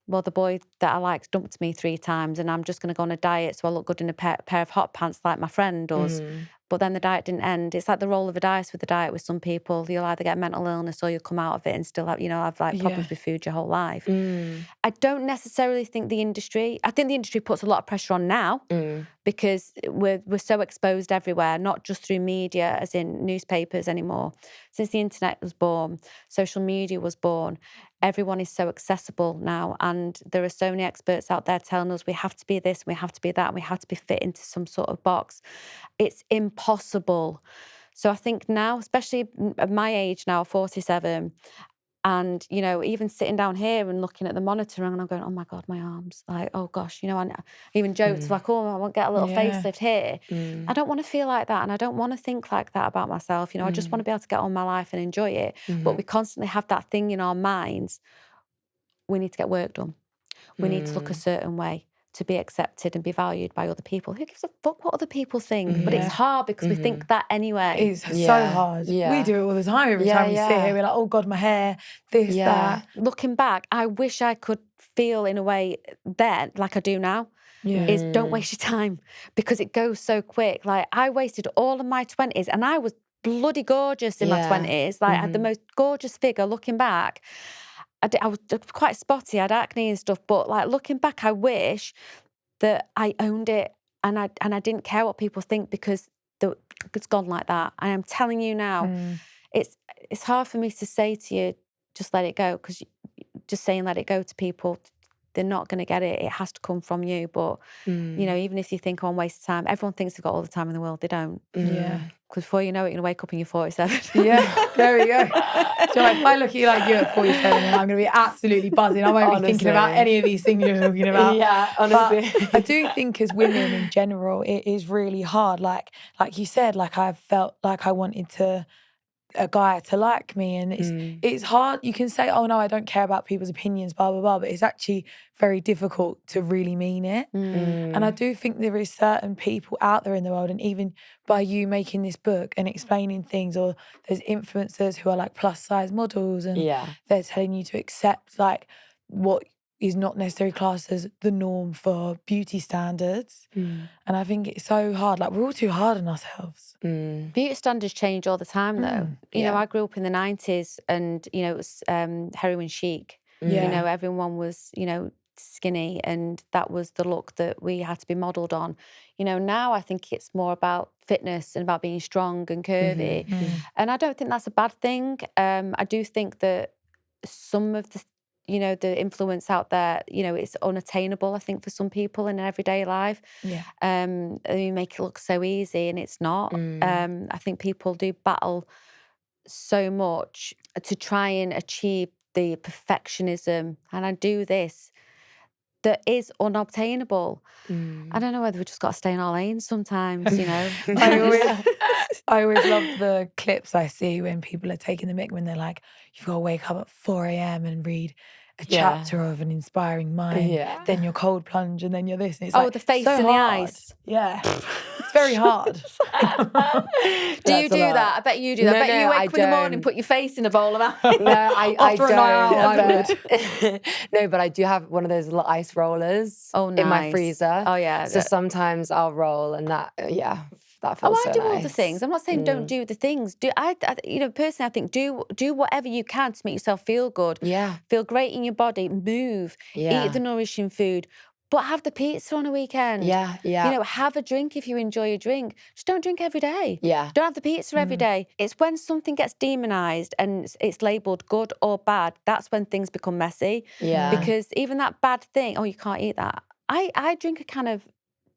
[SPEAKER 1] well, the boy that I liked dumped me 3 times and I'm just going to go on a diet so I look good in a pair of hot pants like my friend does. But then the diet didn't end. It's like the roll of a dice with the diet with some people. You'll either get mental illness or you'll come out of it and still have, you know, have like problems with food your whole life. I don't necessarily think I think the industry puts a lot of pressure on now because we're so exposed everywhere, not just through media, as in newspapers anymore. Since the internet was born, social media was born, everyone is so accessible now. And there are so many experts out there telling us we have to be this, we have to be that, and we have to be fit into some sort of box. It's impossible. So I think now, especially at my age now, 47, and, you know, even sitting down here and looking at the monitor and I'm going, oh my God, my arms. Like, oh gosh, you know, I even joked like, oh, I want to get a little facelift here. I don't want to feel like that. And I don't want to think like that about myself. You know, I just want to be able to get on my life and enjoy it. But we constantly have that thing in our minds. We need to get work done. We need to look a certain way to be accepted and be valued by other people. Who gives a fuck what other people think? But it's hard because we think that anyway.
[SPEAKER 3] It's so hard. We do it all the time. Every time we sit here, we're like, oh God, my hair, this, that.
[SPEAKER 1] Looking back, I wish I could feel in a way then, like I do now, is don't waste your time because it goes so quick. Like I wasted all of my 20s and I was bloody gorgeous in my 20s. Like I had the most gorgeous figure looking back. I was quite spotty, I had acne and stuff, but like looking back, I wish that I owned it and I didn't care what people think because it's gone like that. And I'm telling you now, it's hard for me to say to you, just let it go, because just saying let it go to people, they're not going to get it. It has to come from you. But, you know, even if you think, oh, I'm wasting time, everyone thinks they've got all the time in the world. They don't.
[SPEAKER 3] Yeah.
[SPEAKER 1] Because before you know it, you're going to wake up and you're 47.
[SPEAKER 3] Yeah, there we go. So if I look at you like you at 47, then I'm going to be absolutely buzzing. I won't be thinking about any of these things you're talking about.
[SPEAKER 2] Yeah, honestly.
[SPEAKER 3] But I do think as women in general, it is really hard. Like you said, like I felt like I wanted a guy to like me, and it's hard. You can say, oh no, I don't care about people's opinions, blah blah blah, but it's actually very difficult to really mean it. And I do think there is certain people out there in the world, and even by you making this book and explaining things, or there's influencers who are like plus size models and they're telling you to accept like what is not necessarily classed as the norm for beauty standards. And I think it's so hard. Like we're all too hard on ourselves.
[SPEAKER 1] Beauty standards change all the time though. You know, I grew up in the 90s and, you know, it was heroin chic. You know, everyone was, you know, skinny and that was the look that we had to be modelled on. You know, now I think it's more about fitness and about being strong and curvy. And I don't think that's a bad thing. I do think that some of the, you know, the influence out there, you know, it's unattainable, I think, for some people in everyday life. You make it look so easy and it's not. I think people do battle so much to try and achieve the perfectionism. And I do this. that is unobtainable. I don't know whether we just got to stay in our lanes sometimes, you know.
[SPEAKER 3] I always love the clips I see when people are taking the mic when they're like, you've got to wake up at 4 a.m. and read a chapter of an inspiring mind, then your cold plunge, and then you're this. And it's like,
[SPEAKER 1] the face
[SPEAKER 3] so
[SPEAKER 1] in the
[SPEAKER 3] hard.
[SPEAKER 1] ice.
[SPEAKER 3] Yeah. It's very hard.
[SPEAKER 1] Do you do that? I bet you do that.
[SPEAKER 2] No,
[SPEAKER 1] I bet you
[SPEAKER 2] no,
[SPEAKER 1] wake
[SPEAKER 2] I
[SPEAKER 1] up in the morning and
[SPEAKER 2] don't.
[SPEAKER 1] put your face in a bowl of ice.
[SPEAKER 2] No, I
[SPEAKER 3] After a
[SPEAKER 2] don't.
[SPEAKER 3] night out, I
[SPEAKER 2] would. No, but I do have one of those little ice rollers
[SPEAKER 1] Oh,
[SPEAKER 2] in my
[SPEAKER 1] nice.
[SPEAKER 2] freezer.
[SPEAKER 1] Oh, yeah.
[SPEAKER 2] So sometimes I'll roll, and that that feels so
[SPEAKER 1] I do
[SPEAKER 2] nice.
[SPEAKER 1] all the things. I'm not saying don't do the things. Personally, I think do whatever you can to make yourself feel good.
[SPEAKER 2] Yeah.
[SPEAKER 1] Feel great in your body. Move.
[SPEAKER 2] Yeah.
[SPEAKER 1] Eat the nourishing food. But have the pizza on a weekend.
[SPEAKER 2] Yeah, yeah.
[SPEAKER 1] You know, have a drink if you enjoy a drink. Just don't drink every day.
[SPEAKER 2] Yeah.
[SPEAKER 1] Don't have the pizza every day. It's when something gets demonized and it's labeled good or bad, that's when things become messy.
[SPEAKER 2] Yeah.
[SPEAKER 1] Because even that bad thing, you can't eat that. I drink a can of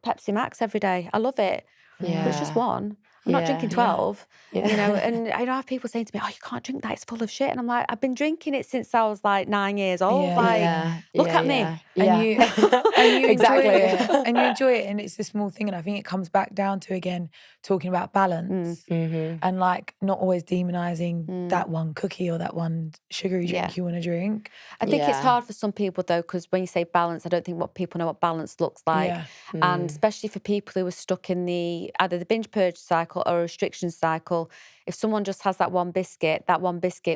[SPEAKER 1] Pepsi Max every day. I love it.
[SPEAKER 2] Yeah.
[SPEAKER 1] But it's just one. I'm not drinking 12, you know, and I have people saying to me, you can't drink that, it's full of shit. And I'm like, I've been drinking it since I was like 9 years old. Look at me.
[SPEAKER 3] And you
[SPEAKER 2] Exactly.
[SPEAKER 3] enjoy it. And you enjoy it. And it's a small thing. And I think it comes back down to, again, talking about balance and like not always demonizing that one cookie or that one sugary drink you want to drink.
[SPEAKER 1] I think it's hard for some people though, because when you say balance, I don't think people know what balance looks like. And especially for people who are stuck in either the binge purge cycle or a restriction cycle, if someone just has that one biscuit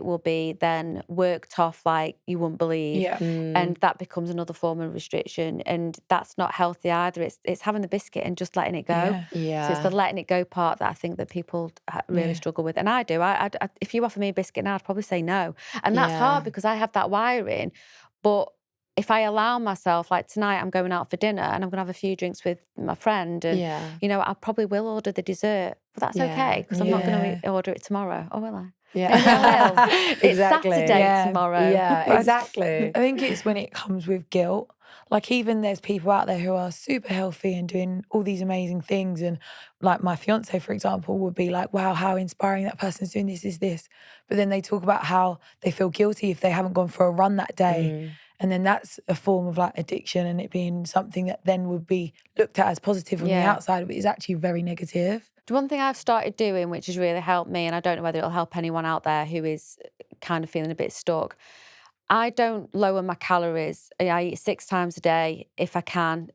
[SPEAKER 1] will be then worked off like you wouldn't believe. And that becomes another form of restriction. And that's not healthy either. It's having the biscuit and just letting it go. So it's the letting it go part that I think that people really struggle with. And I do. If you offer me a biscuit now, I'd probably say no. And that's hard because I have that wiring. But if I allow myself, like tonight I'm going out for dinner and I'm going to have a few drinks with my friend and, you know, I probably will order the dessert. But that's okay because I'm not going to order it tomorrow. Or will I?
[SPEAKER 2] Yeah.
[SPEAKER 1] Maybe I will. It's
[SPEAKER 2] Exactly.
[SPEAKER 1] Saturday tomorrow.
[SPEAKER 2] Yeah, exactly.
[SPEAKER 3] I think it's when it comes with guilt. Like even there's people out there who are super healthy and doing all these amazing things. And like my fiance, for example, would be like, wow, how inspiring that person's doing this. But then they talk about how they feel guilty if they haven't gone for a run that day. And then that's a form of like addiction and it being something that then would be looked at as positive from the outside, but is actually very negative.
[SPEAKER 1] The one thing I've started doing, which has really helped me, and I don't know whether it'll help anyone out there who is kind of feeling a bit stuck, I don't lower my calories. I eat 6 times a day if I can.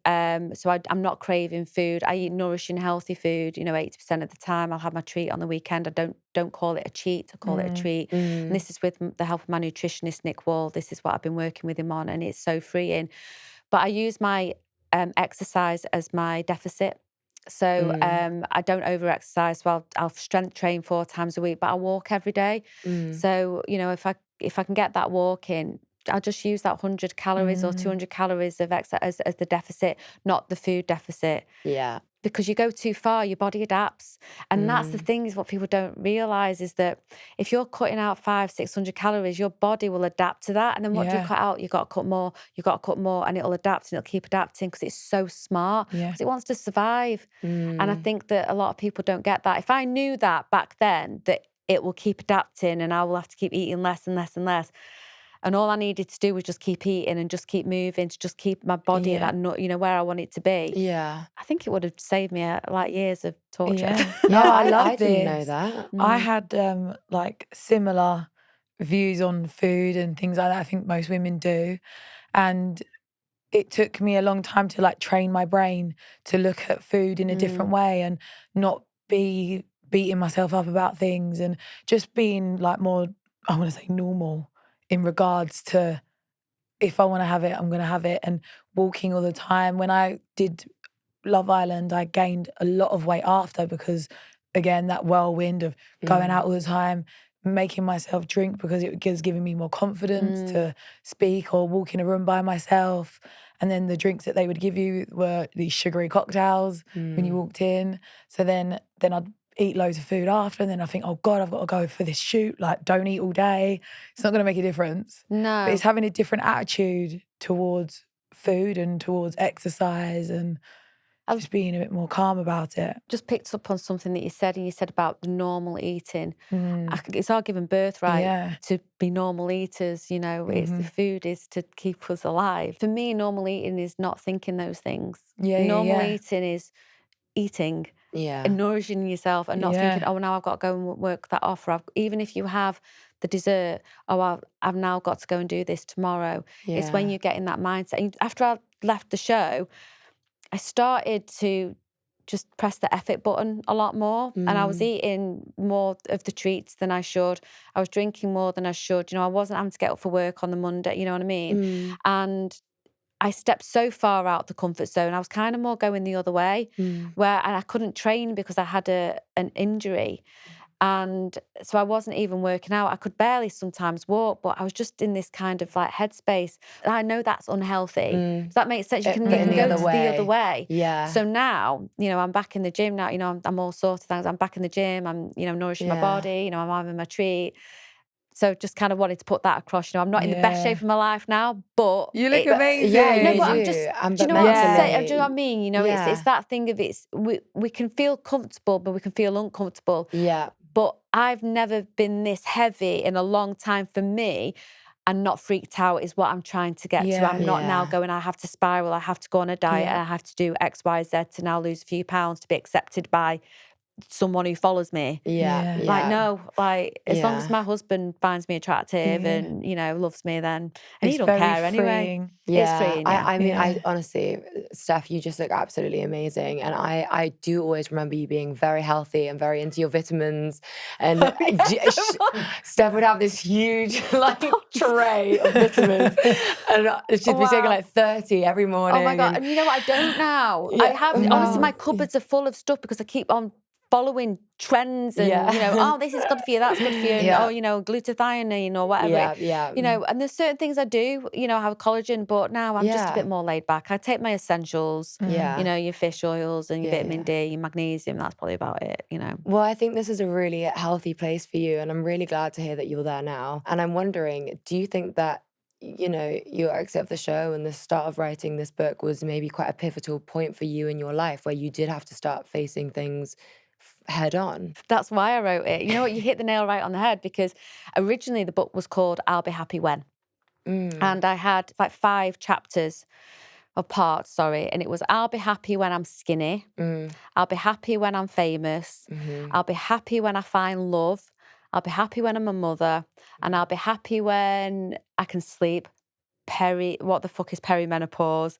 [SPEAKER 1] So I'm not craving food. I eat nourishing, healthy food, 80% of the time. I'll have my treat on the weekend. I don't call it a cheat, I call it a treat. And this is with the help of my nutritionist, Nick Wall. This is what I've been working with him on, and it's so freeing. But I use my exercise as my deficit. So I don't over-exercise. So I'll strength train 4 times a week, but I walk every day. So, if I can get that walk in, I'll just use that 100 calories or 200 calories of exercise as the deficit, not the food deficit.
[SPEAKER 2] Yeah.
[SPEAKER 1] Because you go too far, your body adapts. And that's the thing is what people don't realise is that if you're cutting out 500-600 calories, your body will adapt to that. And then what do you cut out? You've got to cut more, and it'll adapt and it'll keep adapting because it's so smart. Because it wants to survive. And I think that a lot of people don't get that. If I knew that back then, that it will keep adapting and I will have to keep eating less and less and less. And all I needed to do was just keep eating and just keep moving to just keep my body at that, where I want it to be.
[SPEAKER 2] Yeah.
[SPEAKER 1] I think it would have saved me years of torture.
[SPEAKER 3] No, I love
[SPEAKER 2] I
[SPEAKER 3] this.
[SPEAKER 2] didn't know that.
[SPEAKER 3] I had like similar views on food and things like that. I think most women do. And it took me a long time to like train my brain to look at food in a different way and not be beating myself up about things and just being like more, I want to say normal in regards to if I want to have it, I'm going to have it, and walking all the time. When I did Love Island, I gained a lot of weight after because, again, that whirlwind of going out all the time, making myself drink because it was giving me more confidence to speak or walk in a room by myself. And then the drinks that they would give you were these sugary cocktails when you walked in. So then I'd eat loads of food after, and then I think, oh God, I've got to go for this shoot. Like, don't eat all day. It's not going to make a difference.
[SPEAKER 1] No.
[SPEAKER 3] But it's having a different attitude towards food and towards exercise. And just being a bit more calm about it.
[SPEAKER 1] Just picked up on something that you said, and you said about the normal eating. It's our given birthright to be normal eaters, you know, it's the food is to keep us alive. For me, normal eating is not thinking those things. Normal eating is eating and nourishing yourself and not thinking, oh, now I've got to go and work that off. Or even if you have the dessert, oh, I've now got to go and do this tomorrow. It's when you get in that mindset. And after I left the show, I started to just press the effort button a lot more. And I was eating more of the treats than I should. I was drinking more than I should. You know, I wasn't having to get up for work on the Monday, you know what I mean? And I stepped so far out the comfort zone. I was kind of more going the other way, and I couldn't train because I had an injury. And so I wasn't even working out. I could barely sometimes walk, but I was just in this kind of like headspace. I know that's unhealthy. Does that make sense? You can go the other way. So now, you know, I'm back in the gym now. You know, I'm all sorts of things. I'm back in the gym. I'm, you know, nourishing my body. You know, I'm having my treat. So just kind of wanted to put that across. You know, I'm not in the best shape of my life now, but
[SPEAKER 3] you look amazing.
[SPEAKER 2] Yeah,
[SPEAKER 1] no, but I'm just. Do you know what I'm saying? Do you know what I mean? You know, it's that thing of we can feel comfortable, but we can feel uncomfortable.
[SPEAKER 2] Yeah.
[SPEAKER 1] But I've never been this heavy in a long time for me, and not freaked out is what I'm trying to get to. I'm not now going, I have to spiral, I have to go on a diet, I have to do X, Y, Z to now lose a few pounds to be accepted by someone who follows me. Like, no, like, as long as my husband finds me attractive and, you know, loves me, then, and he don't care anyway. It's freeing,
[SPEAKER 2] I mean, I honestly, Steph, you just look absolutely amazing. And I do always remember you being very healthy and very into your vitamins. And Steph would have this huge, like, tray of vitamins. And she'd be taking like 30 every morning.
[SPEAKER 1] Oh my God. And you know what? I don't now. I have, honestly, my cupboards are full of stuff because I keep on following trends and, you know, oh, this is good for you, that's good for you, and, oh, you know, glutathione or whatever. You know, and there's certain things I do, you know, I have collagen, but now I'm just a bit more laid back. I take my essentials, you know, your fish oils and your vitamin D, your magnesium, that's probably about it, you know.
[SPEAKER 2] Well, I think this is a really healthy place for you, and I'm really glad to hear that you're there now. And I'm wondering, do you think that, you know, your exit of the show and the start of writing this book was maybe quite a pivotal point for you in your life where you did have to start facing things head on?
[SPEAKER 1] That's why I wrote it. You know what? You hit the nail right on the head, because originally the book was called I'll Be Happy When. And I had like 5 chapters or parts, sorry. And it was I'll be happy when I'm skinny. I'll be happy when I'm famous. I'll be happy when I find love. I'll be happy when I'm a mother. And I'll be happy when I can sleep. What the fuck is perimenopause?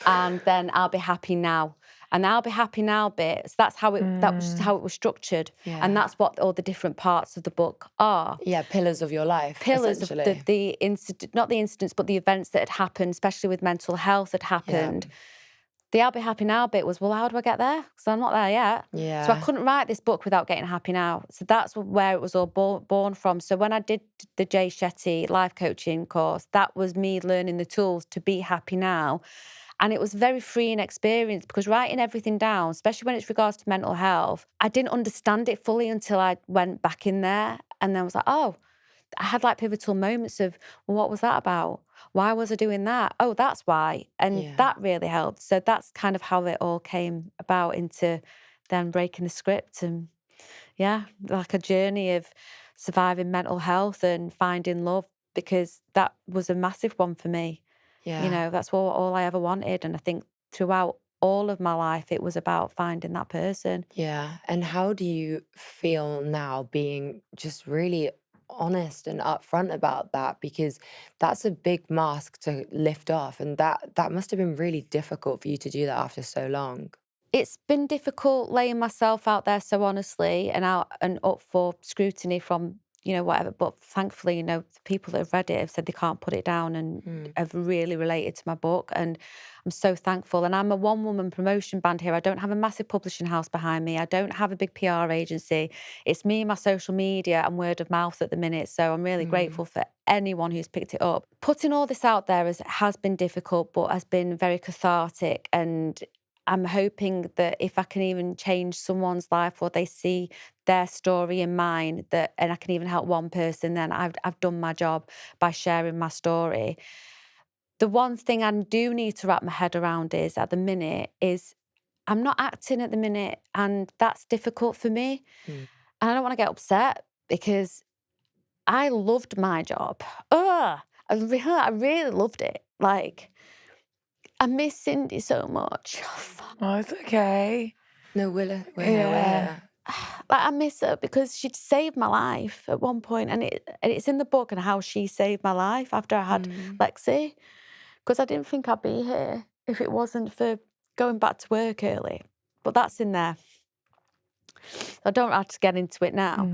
[SPEAKER 1] And then I'll be happy now. And I'll be happy now bit. So that's how that was just how it was structured. And that's what all the different parts of the book are.
[SPEAKER 2] Yeah, pillars of your life.
[SPEAKER 1] Pillars of the incident, not the incidents, but the events that had happened, especially with mental health had happened. The I'll be happy now bit was, well, how do I get there? Because I'm not there yet. So I couldn't write this book without getting happy now. So that's where it was all born from. So when I did the Jay Shetty life coaching course, that was me learning the tools to be happy now. And it was a very freeing experience, because writing everything down, especially when it's regards to mental health, I didn't understand it fully until I went back in there. And then I was like, oh, I had like pivotal moments of, well, what was that about? Why was I doing that? Oh, that's why. And that really helped. So that's kind of how it all came about, into then breaking the script. And like a journey of surviving mental health and finding love, because that was a massive one for me. You know, that's all I ever wanted. And I think throughout all of my life, it was about finding that person.
[SPEAKER 2] Yeah. And how do you feel now, being just really honest and upfront about that? Because that's a big mask to lift off. And that must have been really difficult for you to do that after so long.
[SPEAKER 1] It's been difficult laying myself out there so honestly and up for scrutiny from, you know, whatever. But thankfully, you know, the people that have read it have said they can't put it down and have really related to my book. And I'm so thankful. And I'm a one-woman promotion band here. I don't have a massive publishing house behind me. I don't have a big PR agency. It's me, my social media and word of mouth at the minute. So I'm really grateful for anyone who's picked it up. Putting all this out there has been difficult, but has been very cathartic. And I'm hoping that if I can even change someone's life, or they see their story in mine, and I can even help one person, then I've done my job by sharing my story. The one thing I do need to wrap my head around is, at the minute, is I'm not acting at the minute, and that's difficult for me.
[SPEAKER 2] Mm.
[SPEAKER 1] And I don't want to get upset because I loved my job. Ugh, I really loved it. Like, I miss Cindy so much. Oh, fuck.
[SPEAKER 3] Oh, it's okay.
[SPEAKER 2] No, we're here, we're
[SPEAKER 3] Yeah.
[SPEAKER 2] here.
[SPEAKER 1] Like, I miss her because she'd saved my life at one point, and it's in the book and how she saved my life after I had Lexi. Because I didn't think I'd be here if it wasn't for going back to work early. But that's in there. I don't have to get into it now.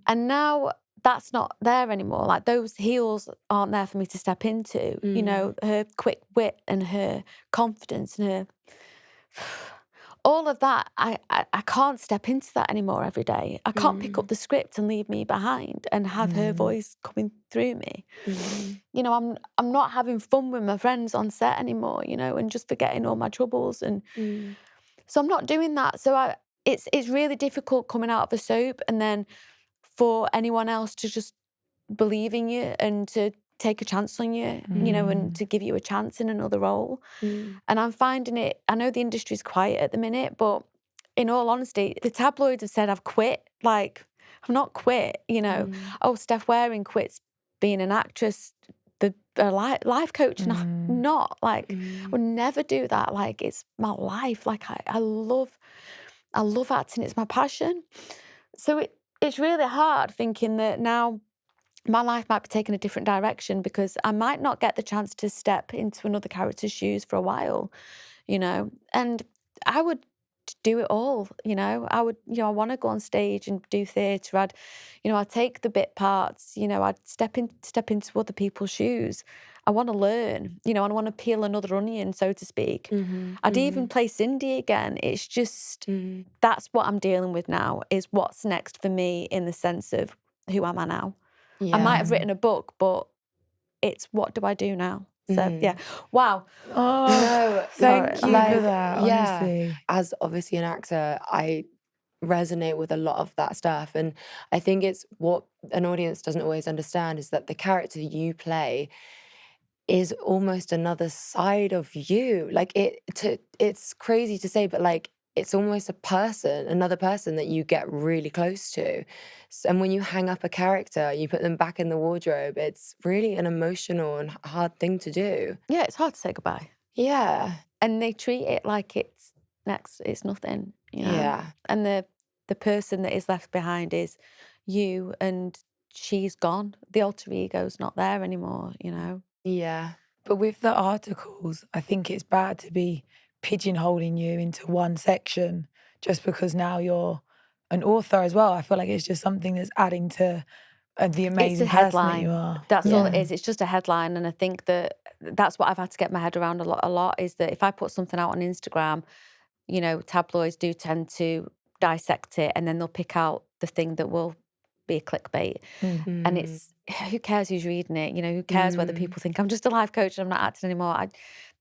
[SPEAKER 1] And now that's not there anymore. Like, those heels aren't there for me to step into. You know, her quick wit and her confidence and her all of that. I can't step into that anymore every day. I can't pick up the script and leave me behind and have her voice coming through me. You know, I'm not having fun with my friends on set anymore, you know, and just forgetting all my troubles. And so I'm not doing that. So it's really difficult coming out of a soap and then for anyone else to just believe in you and to take a chance on you, you know, and to give you a chance in another role. And I'm finding it, I know the industry's quiet at the minute, but in all honesty, the tabloids have said I've quit. Like, I've not quit, you know. Oh, Steph Waring quits being an actress, a life coach, and I'm not. Like, I would never do that. Like, it's my life. Like, I love acting. It's my passion. So it's really hard thinking that now my life might be taking a different direction because I might not get the chance to step into another character's shoes for a while, you know. And I would do it all, you know. I would, you know, I want to go on stage and do theatre. I'd take the bit parts, you know, I'd step into other people's shoes. I want to learn, you know, and I want to peel another onion, so to speak. I'd even play Cindy again. It's just, that's what I'm dealing with now, is what's next for me in the sense of who am I now? I might have written a book, but it's what do I do now? So, yeah. Wow.
[SPEAKER 3] Oh,
[SPEAKER 2] No,
[SPEAKER 3] thank you
[SPEAKER 2] like,
[SPEAKER 3] for that, honestly.
[SPEAKER 2] as obviously an actor, I resonate with a lot of that stuff. And I think it's what an audience doesn't always understand is that the character you play is almost another side of you. Like, it's crazy to say, but like, it's almost another person that you get really close to. And when you hang up a character, you put them back in the wardrobe, it's really an emotional and hard thing to do.
[SPEAKER 1] Yeah, it's hard to say goodbye.
[SPEAKER 2] Yeah.
[SPEAKER 1] And they treat it like it's nothing, you know.
[SPEAKER 2] Yeah.
[SPEAKER 1] And the person that is left behind is you, and she's gone. The alter ego's not there anymore, you know.
[SPEAKER 2] Yeah.
[SPEAKER 3] But with the articles, I think it's bad to be pigeonholing you into one section just because now you're an author as well. I feel like it's just something that's adding to the amazing
[SPEAKER 1] It's a
[SPEAKER 3] person that
[SPEAKER 1] headline.
[SPEAKER 3] you are.
[SPEAKER 1] That's all it is. It's just a headline. And I think that's what I've had to get my head around a lot is that if I put something out on Instagram, you know, tabloids do tend to dissect it and then they'll pick out the thing that will be a clickbait. And it's, who cares who's reading it? You know, who cares whether people think I'm just a life coach and I'm not acting anymore?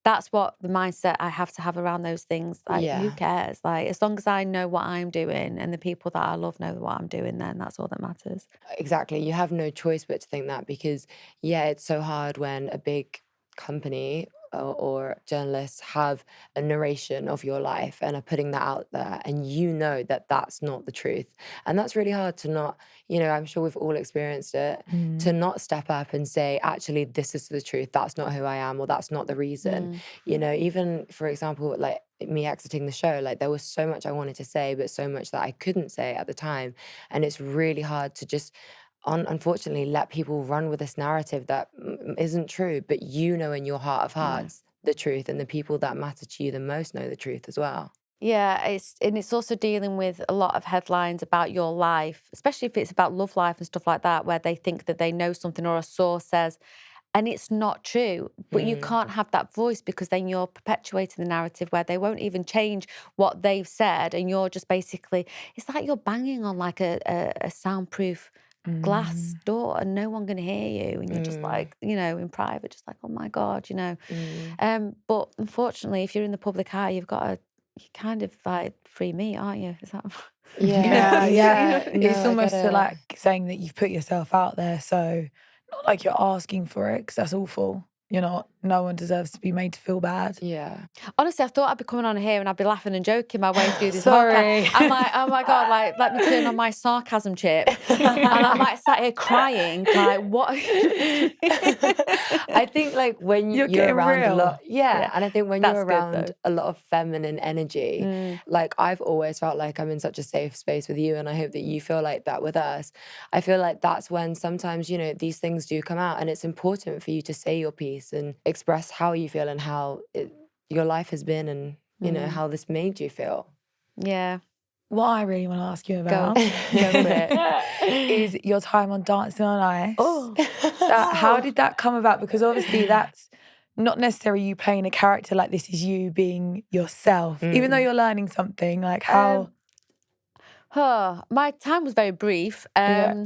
[SPEAKER 1] That's what the mindset I have to have around those things. Like, who cares? Like, as long as I know what I'm doing and the people that I love know what I'm doing, then that's all that matters.
[SPEAKER 2] Exactly. You have no choice but to think that because, it's so hard when a big company or journalists have a narration of your life and are putting that out there, and you know that that's not the truth. And that's really hard to not, I'm sure we've all experienced it, to not step up and say, actually, this is the truth. That's not who I am, or that's not the reason. Even, for example, like me exiting the show, like there was so much I wanted to say, but so much that I couldn't say at the time. And it's really hard to just unfortunately let people run with this narrative that isn't true, but you know in your heart of hearts the truth, and the people that matter to you the most know the truth as well.
[SPEAKER 1] Yeah, it's also dealing with a lot of headlines about your life, especially if it's about love life and stuff like that, where they think that they know something or a source says, and it's not true. But you can't have that voice because then you're perpetuating the narrative where they won't even change what they've said, and you're just basically, it's like you're banging on like a soundproof glass door and no one can hear you, and you're just like, you know, in private, just like, oh my God, you know. But unfortunately, if you're in the public eye, you kind of like free meat, aren't you? Is that
[SPEAKER 3] Yeah.
[SPEAKER 2] No,
[SPEAKER 3] It's
[SPEAKER 2] I
[SPEAKER 3] almost
[SPEAKER 2] get it.
[SPEAKER 3] like saying that you've put yourself out there, so not like you're asking for it, because that's awful. no one deserves to be made to feel bad.
[SPEAKER 2] Yeah.
[SPEAKER 1] Honestly, I thought I'd be coming on here and I'd be laughing and joking my way through this
[SPEAKER 3] Sorry.
[SPEAKER 1] podcast. I'm like, oh my God, like, let me turn on my sarcasm chip. And I'm like sat here crying, like, what are you doing?
[SPEAKER 2] I think like when
[SPEAKER 3] You're
[SPEAKER 2] you're
[SPEAKER 3] getting
[SPEAKER 2] around a
[SPEAKER 3] real.
[SPEAKER 2] lot, and I think when
[SPEAKER 1] That's
[SPEAKER 2] you're
[SPEAKER 1] good,
[SPEAKER 2] around
[SPEAKER 1] though.
[SPEAKER 2] a lot of feminine energy, like I've always felt like I'm in such a safe space with you, and I hope that you feel like that with us. I feel like that's when sometimes, these things do come out, and it's important for you to say your piece and express how you feel and how your life has been, and how this made you feel.
[SPEAKER 1] Yeah.
[SPEAKER 3] What I really want to ask you
[SPEAKER 1] Go
[SPEAKER 3] about
[SPEAKER 1] for it.
[SPEAKER 3] is your time on Dancing on Ice.
[SPEAKER 1] Oh.
[SPEAKER 3] So how did that come about? Because obviously that's not necessarily you playing a character, like this is you being yourself. Even though you're learning something, like how...
[SPEAKER 1] My time was very brief.
[SPEAKER 3] Yeah.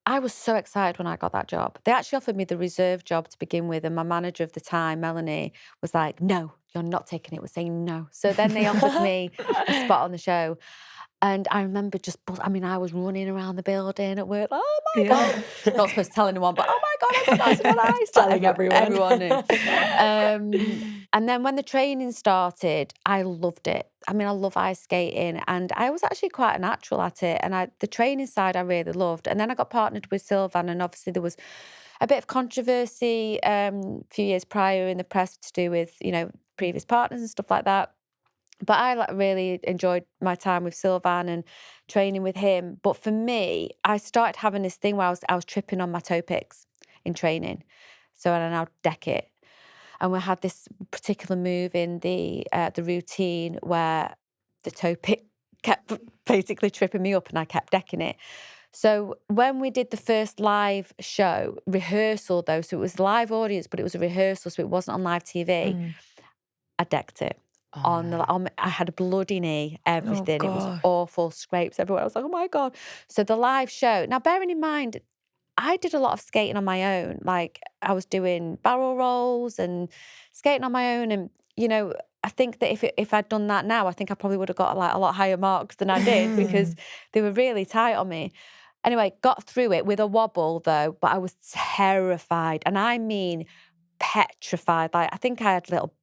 [SPEAKER 1] I was so excited when I got that job. They actually offered me the reserve job to begin with, and my manager of the time, Melanie, was like, no, you're not taking it. We're saying no. So then they offered me a spot on the show. And I remember I was running around the building at work, oh my God. Not supposed to tell anyone, but oh my God, I got Dancing on Ice.
[SPEAKER 2] Telling everyone.
[SPEAKER 1] Everyone knew. And then when the training started, I loved it. I love ice skating, and I was actually quite a natural at it. And the training side I really loved. And then I got partnered with Sylvan, and obviously there was a bit of controversy a few years prior in the press to do with, previous partners and stuff like that. But I really enjoyed my time with Sylvan and training with him. But for me, I started having this thing where I was tripping on my toe picks in training. So I now deck it. And we had this particular move in the routine where the toe pick kept basically tripping me up, and I kept decking it. So when we did the first live show, rehearsal though, so it was live audience, but it was a rehearsal, so it wasn't on live TV, I decked it. I had a bloody knee, everything. It was awful, scrapes everywhere. I was like, oh my God. So the live show, now bearing in mind, I did a lot of skating on my own. Like I was doing barrel rolls and skating on my own. And, I think that if I'd done that now, I think I probably would have got like a lot higher marks than I did because they were really tight on me. Anyway, got through it with a wobble though, but I was terrified. And I mean petrified. Like I think I had a little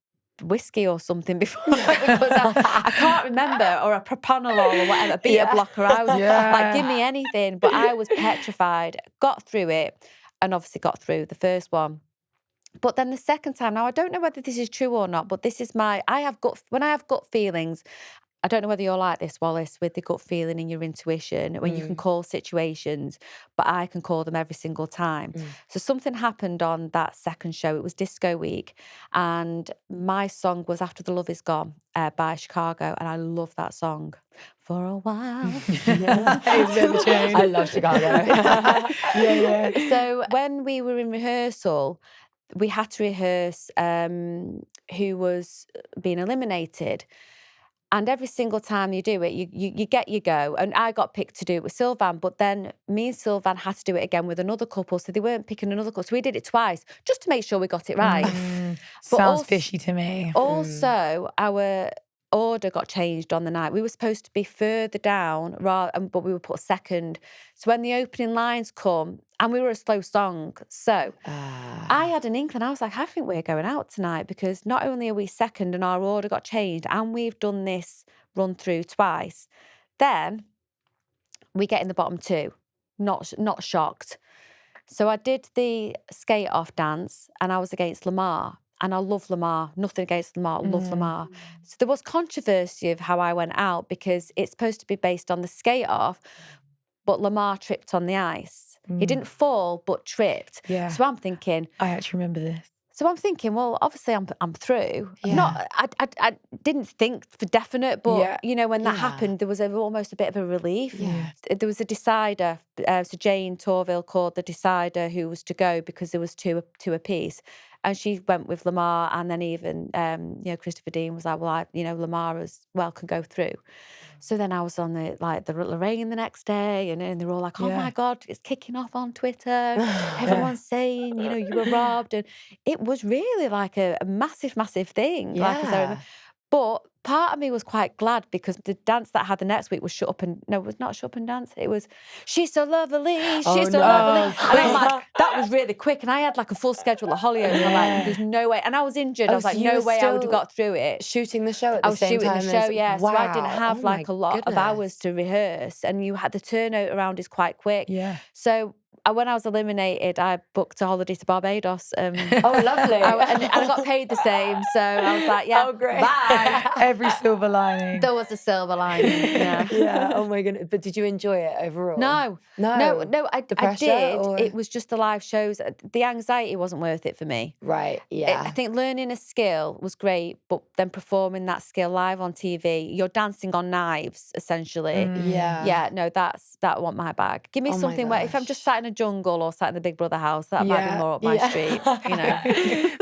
[SPEAKER 1] whiskey or something before because I can't remember, or a propranolol or whatever, beta blocker. I was like, give me anything, but I was petrified. Got through it, and obviously got through the first one. But then the second time, now I don't know whether this is true or not, but this is when I have gut feelings. I don't know whether you're like this, Wallis, with the gut feeling and your intuition, when you can call situations, but I can call them every single time. So something happened on that second show. It was Disco Week, and my song was After the Love Is Gone by Chicago, and I love that song. For a while.
[SPEAKER 2] I love Chicago.
[SPEAKER 1] So when we were in rehearsal, we had to rehearse who was being eliminated. And every single time you do it, you get your go. And I got picked to do it with Sylvan, but then me and Sylvan had to do it again with another couple, so they weren't picking another couple. So we did it twice, just to make sure we got it right.
[SPEAKER 3] Sounds fishy to me.
[SPEAKER 1] Also, our order got changed on the night. We were supposed to be further down, but we were put second. So when the opening lines come, and we were a slow song, so I had an inkling. I was like, I think we're going out tonight, because not only are we second and our order got changed, and we've done this run through twice, then we get in the bottom two. Not shocked. So I did the skate off dance, and I was against Lamar. And I love Lamar. Nothing against Lamar. Love Lamar. So there was controversy of how I went out, because it's supposed to be based on the skate off, but Lamar tripped on the ice. He didn't fall, but tripped.
[SPEAKER 3] Yeah.
[SPEAKER 1] So I'm thinking,
[SPEAKER 3] I actually remember this.
[SPEAKER 1] So I'm thinking, well, obviously I'm through. Yeah. I didn't think for definite, but when that happened, there was almost a bit of a relief. Yeah. There was a decider. So Jane Torville called the decider who was to go, because there was two apiece. And she went with Lamar, and then even Christopher Dean was like, well, Lamar as well can go through. So then I was on the Lorraine the next day, and they're all like, oh my God, it's kicking off on Twitter. Everyone's saying, you were robbed. And it was really like a massive, massive thing.
[SPEAKER 2] Yeah.
[SPEAKER 1] But part of me was quite glad because the dance that I had the next week was Shut Up and... No, it was not Shut Up and Dance. It was She's So Lovely, She's So Lovely. And I'm like, that was really quick. And I had like a full schedule at Hollyoaks. And I'm like, there's no way. And I was injured. I was like,
[SPEAKER 2] so
[SPEAKER 1] no way I would have got through it.
[SPEAKER 2] Shooting the show at the same time.
[SPEAKER 1] I was shooting the show, yeah.
[SPEAKER 2] Wow.
[SPEAKER 1] So I didn't have like a lot of hours
[SPEAKER 2] goodness.
[SPEAKER 1] to rehearse. And you had the turnout around is quite quick.
[SPEAKER 3] Yeah.
[SPEAKER 1] So when I was eliminated, I booked a holiday to Barbados.
[SPEAKER 2] Oh, lovely.
[SPEAKER 1] And I got paid the same. So I was like, yeah,
[SPEAKER 2] great.
[SPEAKER 1] bye.
[SPEAKER 3] Every silver lining.
[SPEAKER 1] There was a silver lining, yeah.
[SPEAKER 2] Yeah, oh my goodness. But did you enjoy it overall?
[SPEAKER 1] No, I did.
[SPEAKER 2] Or...
[SPEAKER 1] It was just the live shows. The anxiety wasn't worth it for me.
[SPEAKER 2] Right, yeah.
[SPEAKER 1] I think learning a skill was great, but then performing that skill live on TV, you're dancing on knives, essentially. Yeah, no, that wasn't my bag. Give me something where if I'm just sat in a jungle or sat in the Big Brother house, that might be more up my street, you know.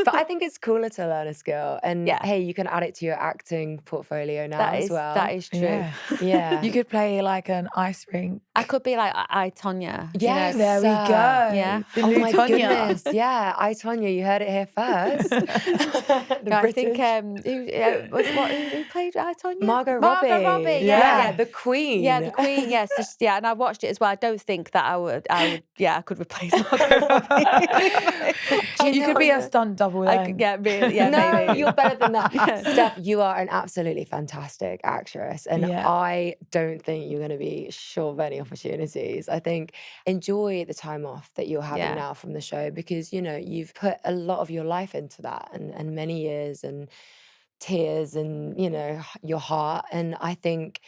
[SPEAKER 2] But I think it's cooler to learn a skill. And hey, you can add it to your acting portfolio now as well.
[SPEAKER 1] That is true.
[SPEAKER 2] Yeah.
[SPEAKER 3] You could play like an ice rink.
[SPEAKER 1] I could be like I, Tonya.
[SPEAKER 2] Yes,
[SPEAKER 3] there we go.
[SPEAKER 1] Yeah.
[SPEAKER 3] The
[SPEAKER 2] oh
[SPEAKER 3] new
[SPEAKER 2] my
[SPEAKER 3] Tonya.
[SPEAKER 2] goodness. Yeah, I, Tonya, you heard it here first.
[SPEAKER 1] I think who played I, Tonya?
[SPEAKER 2] Margot Robbie.
[SPEAKER 1] Yeah,
[SPEAKER 2] the Queen.
[SPEAKER 1] Yeah, the Queen. Yes, and I watched it as well. I don't think that I would. I could replace Margot Robbie.
[SPEAKER 3] You could be a stunt double then.
[SPEAKER 1] Really. Yeah,
[SPEAKER 2] no,
[SPEAKER 1] maybe.
[SPEAKER 2] you're better than that. Steph, you are an absolutely fantastic actress. And I don't think you're going to be short of any opportunities. I think enjoy the time off that you're having now from the show because, you know, you've put a lot of your life into that and many years and tears and, you know, your heart. And I think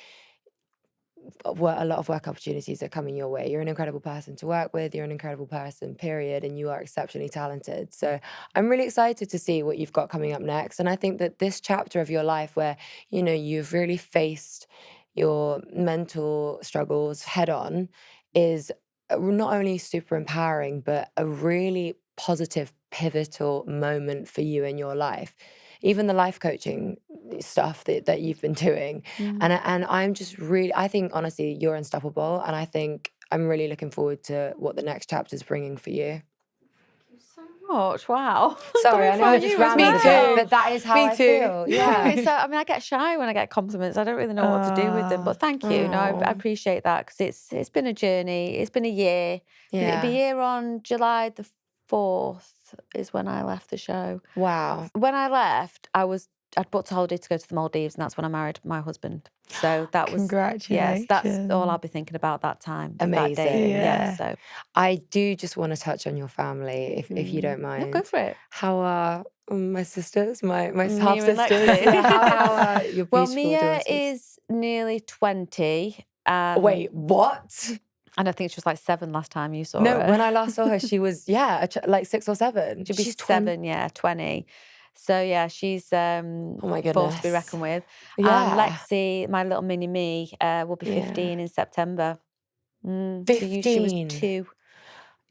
[SPEAKER 2] a lot of work opportunities are coming your way. You're an incredible person to work with. You're an incredible person, period. And you are exceptionally talented. So I'm really excited to see what you've got coming up next. And I think that this chapter of your life where, you know, you've really faced your mental struggles head on is not only super empowering, but a really positive, pivotal moment for you in your life. Even the life coaching stuff that you've been doing. And I'm just really, I think, honestly, you're unstoppable. And I think I'm really looking forward to what the next chapter is bringing for you.
[SPEAKER 1] Much. Wow.
[SPEAKER 2] Sorry, I know I just rambled a bit, but that is how I feel. Yeah.
[SPEAKER 1] So, I mean, I get shy when I get compliments. I don't really know what to do with them, but thank you. No, I appreciate that because it's been a journey. It's been a year.
[SPEAKER 2] Yeah.
[SPEAKER 1] It'll be a year on July the 4th is when I left the show.
[SPEAKER 2] Wow.
[SPEAKER 1] When I left, I'd booked a holiday to go to the Maldives, and that's when I married my husband. So that was
[SPEAKER 3] congratulations.
[SPEAKER 1] Yes, that's all I'll be thinking about that time.
[SPEAKER 2] Amazing.
[SPEAKER 1] That day.
[SPEAKER 3] Yeah.
[SPEAKER 1] So
[SPEAKER 2] I do just want to touch on your family, if you don't mind.
[SPEAKER 1] No, go for it.
[SPEAKER 2] How are my sisters, my
[SPEAKER 1] Mia
[SPEAKER 2] half
[SPEAKER 1] and
[SPEAKER 2] sisters?
[SPEAKER 1] Lexi.
[SPEAKER 2] How are your beautiful
[SPEAKER 1] Mia
[SPEAKER 2] daughters?
[SPEAKER 1] is nearly 20.
[SPEAKER 2] Wait, what?
[SPEAKER 1] And I think she was like 7 last time you saw
[SPEAKER 2] No,
[SPEAKER 1] her.
[SPEAKER 2] when I last saw her, she was like 6 or 7.
[SPEAKER 1] She's 7, 20. So yeah, she's
[SPEAKER 2] oh my goodness,
[SPEAKER 1] forced to be reckoned with.
[SPEAKER 2] Yeah.
[SPEAKER 1] Lexi, my little mini me, will be 15 in September.
[SPEAKER 2] 15.
[SPEAKER 1] So she was 2.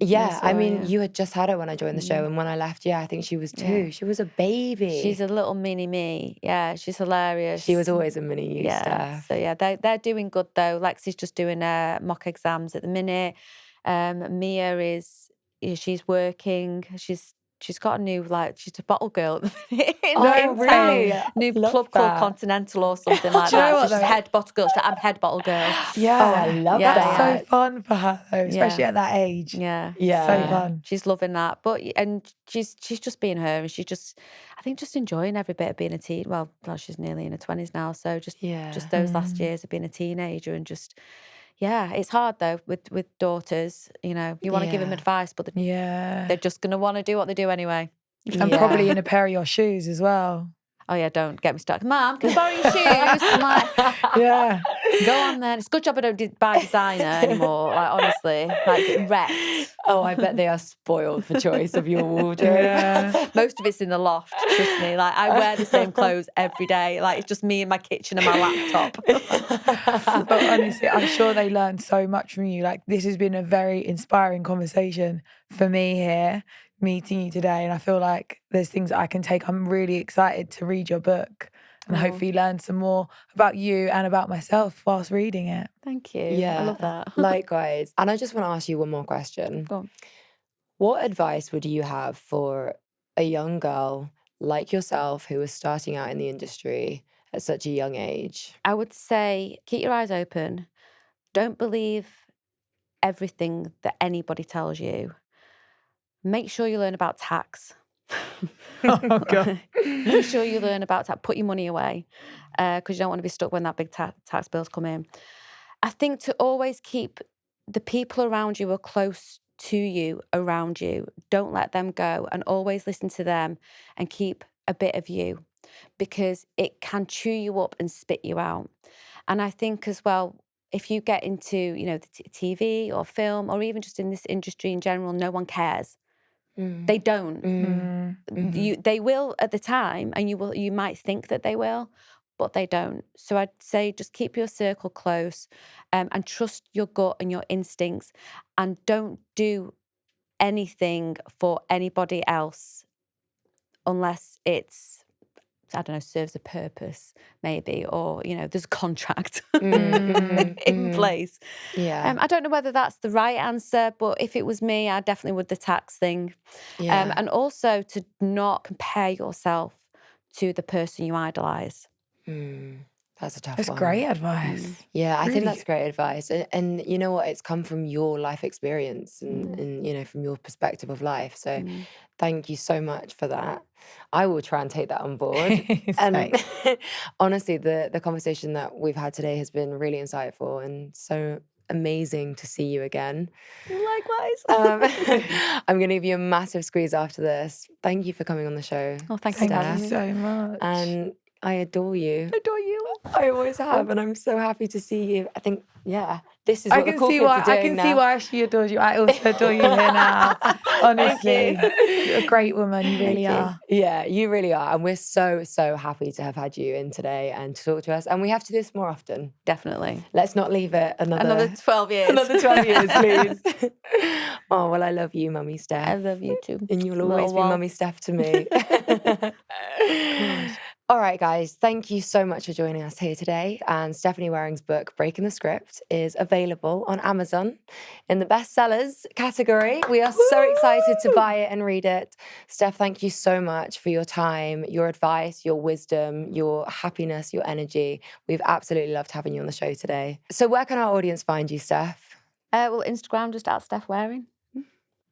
[SPEAKER 2] Yeah, I mean, you had just had her when I joined the show, and when I left, I think she was 2.
[SPEAKER 1] Yeah.
[SPEAKER 2] She was a baby.
[SPEAKER 1] She's a little mini me. Yeah, she's hilarious.
[SPEAKER 2] She was always a mini you, Steph.
[SPEAKER 1] So yeah, they're doing good though. Lexi's just doing mock exams at the minute. Mia she's working. She's got a new, she's a bottle girl at the minute.
[SPEAKER 2] Oh, really?
[SPEAKER 1] New club called Continental or something like
[SPEAKER 3] Do you know
[SPEAKER 1] that.
[SPEAKER 3] what,
[SPEAKER 1] So she's
[SPEAKER 3] though?
[SPEAKER 1] head bottle girl. I'm head bottle girl.
[SPEAKER 3] Yeah.
[SPEAKER 2] Oh, I love
[SPEAKER 1] Yeah,
[SPEAKER 3] That's
[SPEAKER 2] that.
[SPEAKER 3] so fun for her though, especially at that age.
[SPEAKER 1] Yeah.
[SPEAKER 2] Yeah.
[SPEAKER 3] So fun.
[SPEAKER 1] She's loving that. And she's just being her, and she's just, I think, just enjoying every bit of being a teen. Well, she's nearly in her 20s now. So just those last years of being a teenager and just... Yeah, it's hard though with daughters. You know, you want to give them advice, but they're just going to want to do what they do anyway.
[SPEAKER 3] And probably in a pair of your shoes as well.
[SPEAKER 1] Oh yeah, don't get me stuck. Mum, can I borrow your shoes? I'm like,
[SPEAKER 3] Yeah.
[SPEAKER 1] go on then. It's a good job I don't buy designer anymore. Like honestly, wrecked.
[SPEAKER 2] Oh, I bet they are spoiled for choice of your wardrobe.
[SPEAKER 3] Yeah.
[SPEAKER 1] Most of it's in the loft. Trust me. Like I wear the same clothes every day. Like it's just me in my kitchen and my laptop.
[SPEAKER 3] But honestly, I'm sure they learned so much from you. Like this has been a very inspiring conversation for me here, meeting you today. And I feel like there's things that I can take. I'm really excited to read your book and hopefully learn some more about you and about myself whilst reading it.
[SPEAKER 1] Thank you.
[SPEAKER 2] Yeah,
[SPEAKER 1] I love that.
[SPEAKER 2] Likewise. And I just want to ask you one more question.
[SPEAKER 1] Go on.
[SPEAKER 2] What advice would you have for a young girl like yourself who is starting out in the industry at such a young age?
[SPEAKER 1] I would say keep your eyes open. Don't believe everything that anybody tells you. Make sure you learn about tax.
[SPEAKER 3] Oh, God.
[SPEAKER 1] Make sure you learn about tax. Put your money away because you don't want to be stuck when that big tax bills come in. I think to always keep the people around you who are close to you around you. Don't let them go, and always listen to them and keep a bit of you, because it can chew you up and spit you out. And I think as well, if you get into, the TV or film or even just in this industry in general, no one cares. They don't. They will at the time, and you might think that they will, but they don't. So I'd say just keep your circle close, and trust your gut and your instincts, and don't do anything for anybody else unless it's, I don't know, serves a purpose maybe, or, there's a contract in place.
[SPEAKER 2] Yeah.
[SPEAKER 1] I don't know whether that's the right answer, but if it was me, I definitely would the tax thing.
[SPEAKER 2] Yeah.
[SPEAKER 1] And also to not compare yourself to the person you idolize.
[SPEAKER 2] That's a tough
[SPEAKER 3] That's
[SPEAKER 2] one.
[SPEAKER 3] great advice.
[SPEAKER 2] Yeah, I think
[SPEAKER 3] Really?
[SPEAKER 2] that's great advice. And you know what? It's come from your life experience and from your perspective of life. So thank you so much for that. I will try and take that on board. And honestly, the conversation that we've had today has been really insightful and so amazing to see you again.
[SPEAKER 1] Likewise.
[SPEAKER 2] I'm going to give you a massive squeeze after this. Thank you for coming on the show.
[SPEAKER 1] Oh, thank you for having
[SPEAKER 3] Thank
[SPEAKER 1] me.
[SPEAKER 3] you so much.
[SPEAKER 2] And I adore you.
[SPEAKER 1] Adore you.
[SPEAKER 2] I always have, and I'm so happy to see you. I think, this is what the cool kids are doing
[SPEAKER 3] I can
[SPEAKER 2] now.
[SPEAKER 3] see why she adores you. I also adore you here now. Honestly, you're a great woman. You really are.
[SPEAKER 2] Yeah, you really are. And we're so, so happy to have had you in today and to talk to us. And we have to do this more often.
[SPEAKER 1] Definitely.
[SPEAKER 2] Let's not leave it
[SPEAKER 1] Another 12 years.
[SPEAKER 2] Another 12 years, please. Oh, well, I love you, Mummy Steph.
[SPEAKER 1] I love you too.
[SPEAKER 2] And you'll always be Mummy Steph to me. All right, guys, thank you so much for joining us here today. And Stephanie Waring's book, Breaking the Script, is available on Amazon in the bestsellers category. We are so excited to buy it and read it. Steph, thank you so much for your time, your advice, your wisdom, your happiness, your energy. We've absolutely loved having you on the show today. So where can our audience find you, Steph?
[SPEAKER 1] Well, Instagram, just at Steph Waring.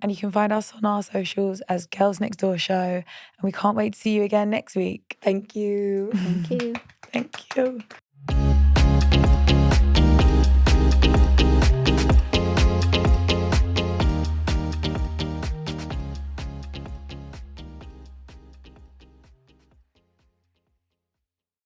[SPEAKER 3] And you can find us on our socials as Girls Next Door Show. And we can't wait to see you again next week.
[SPEAKER 2] Thank you.
[SPEAKER 1] Thank you.
[SPEAKER 3] Thank you.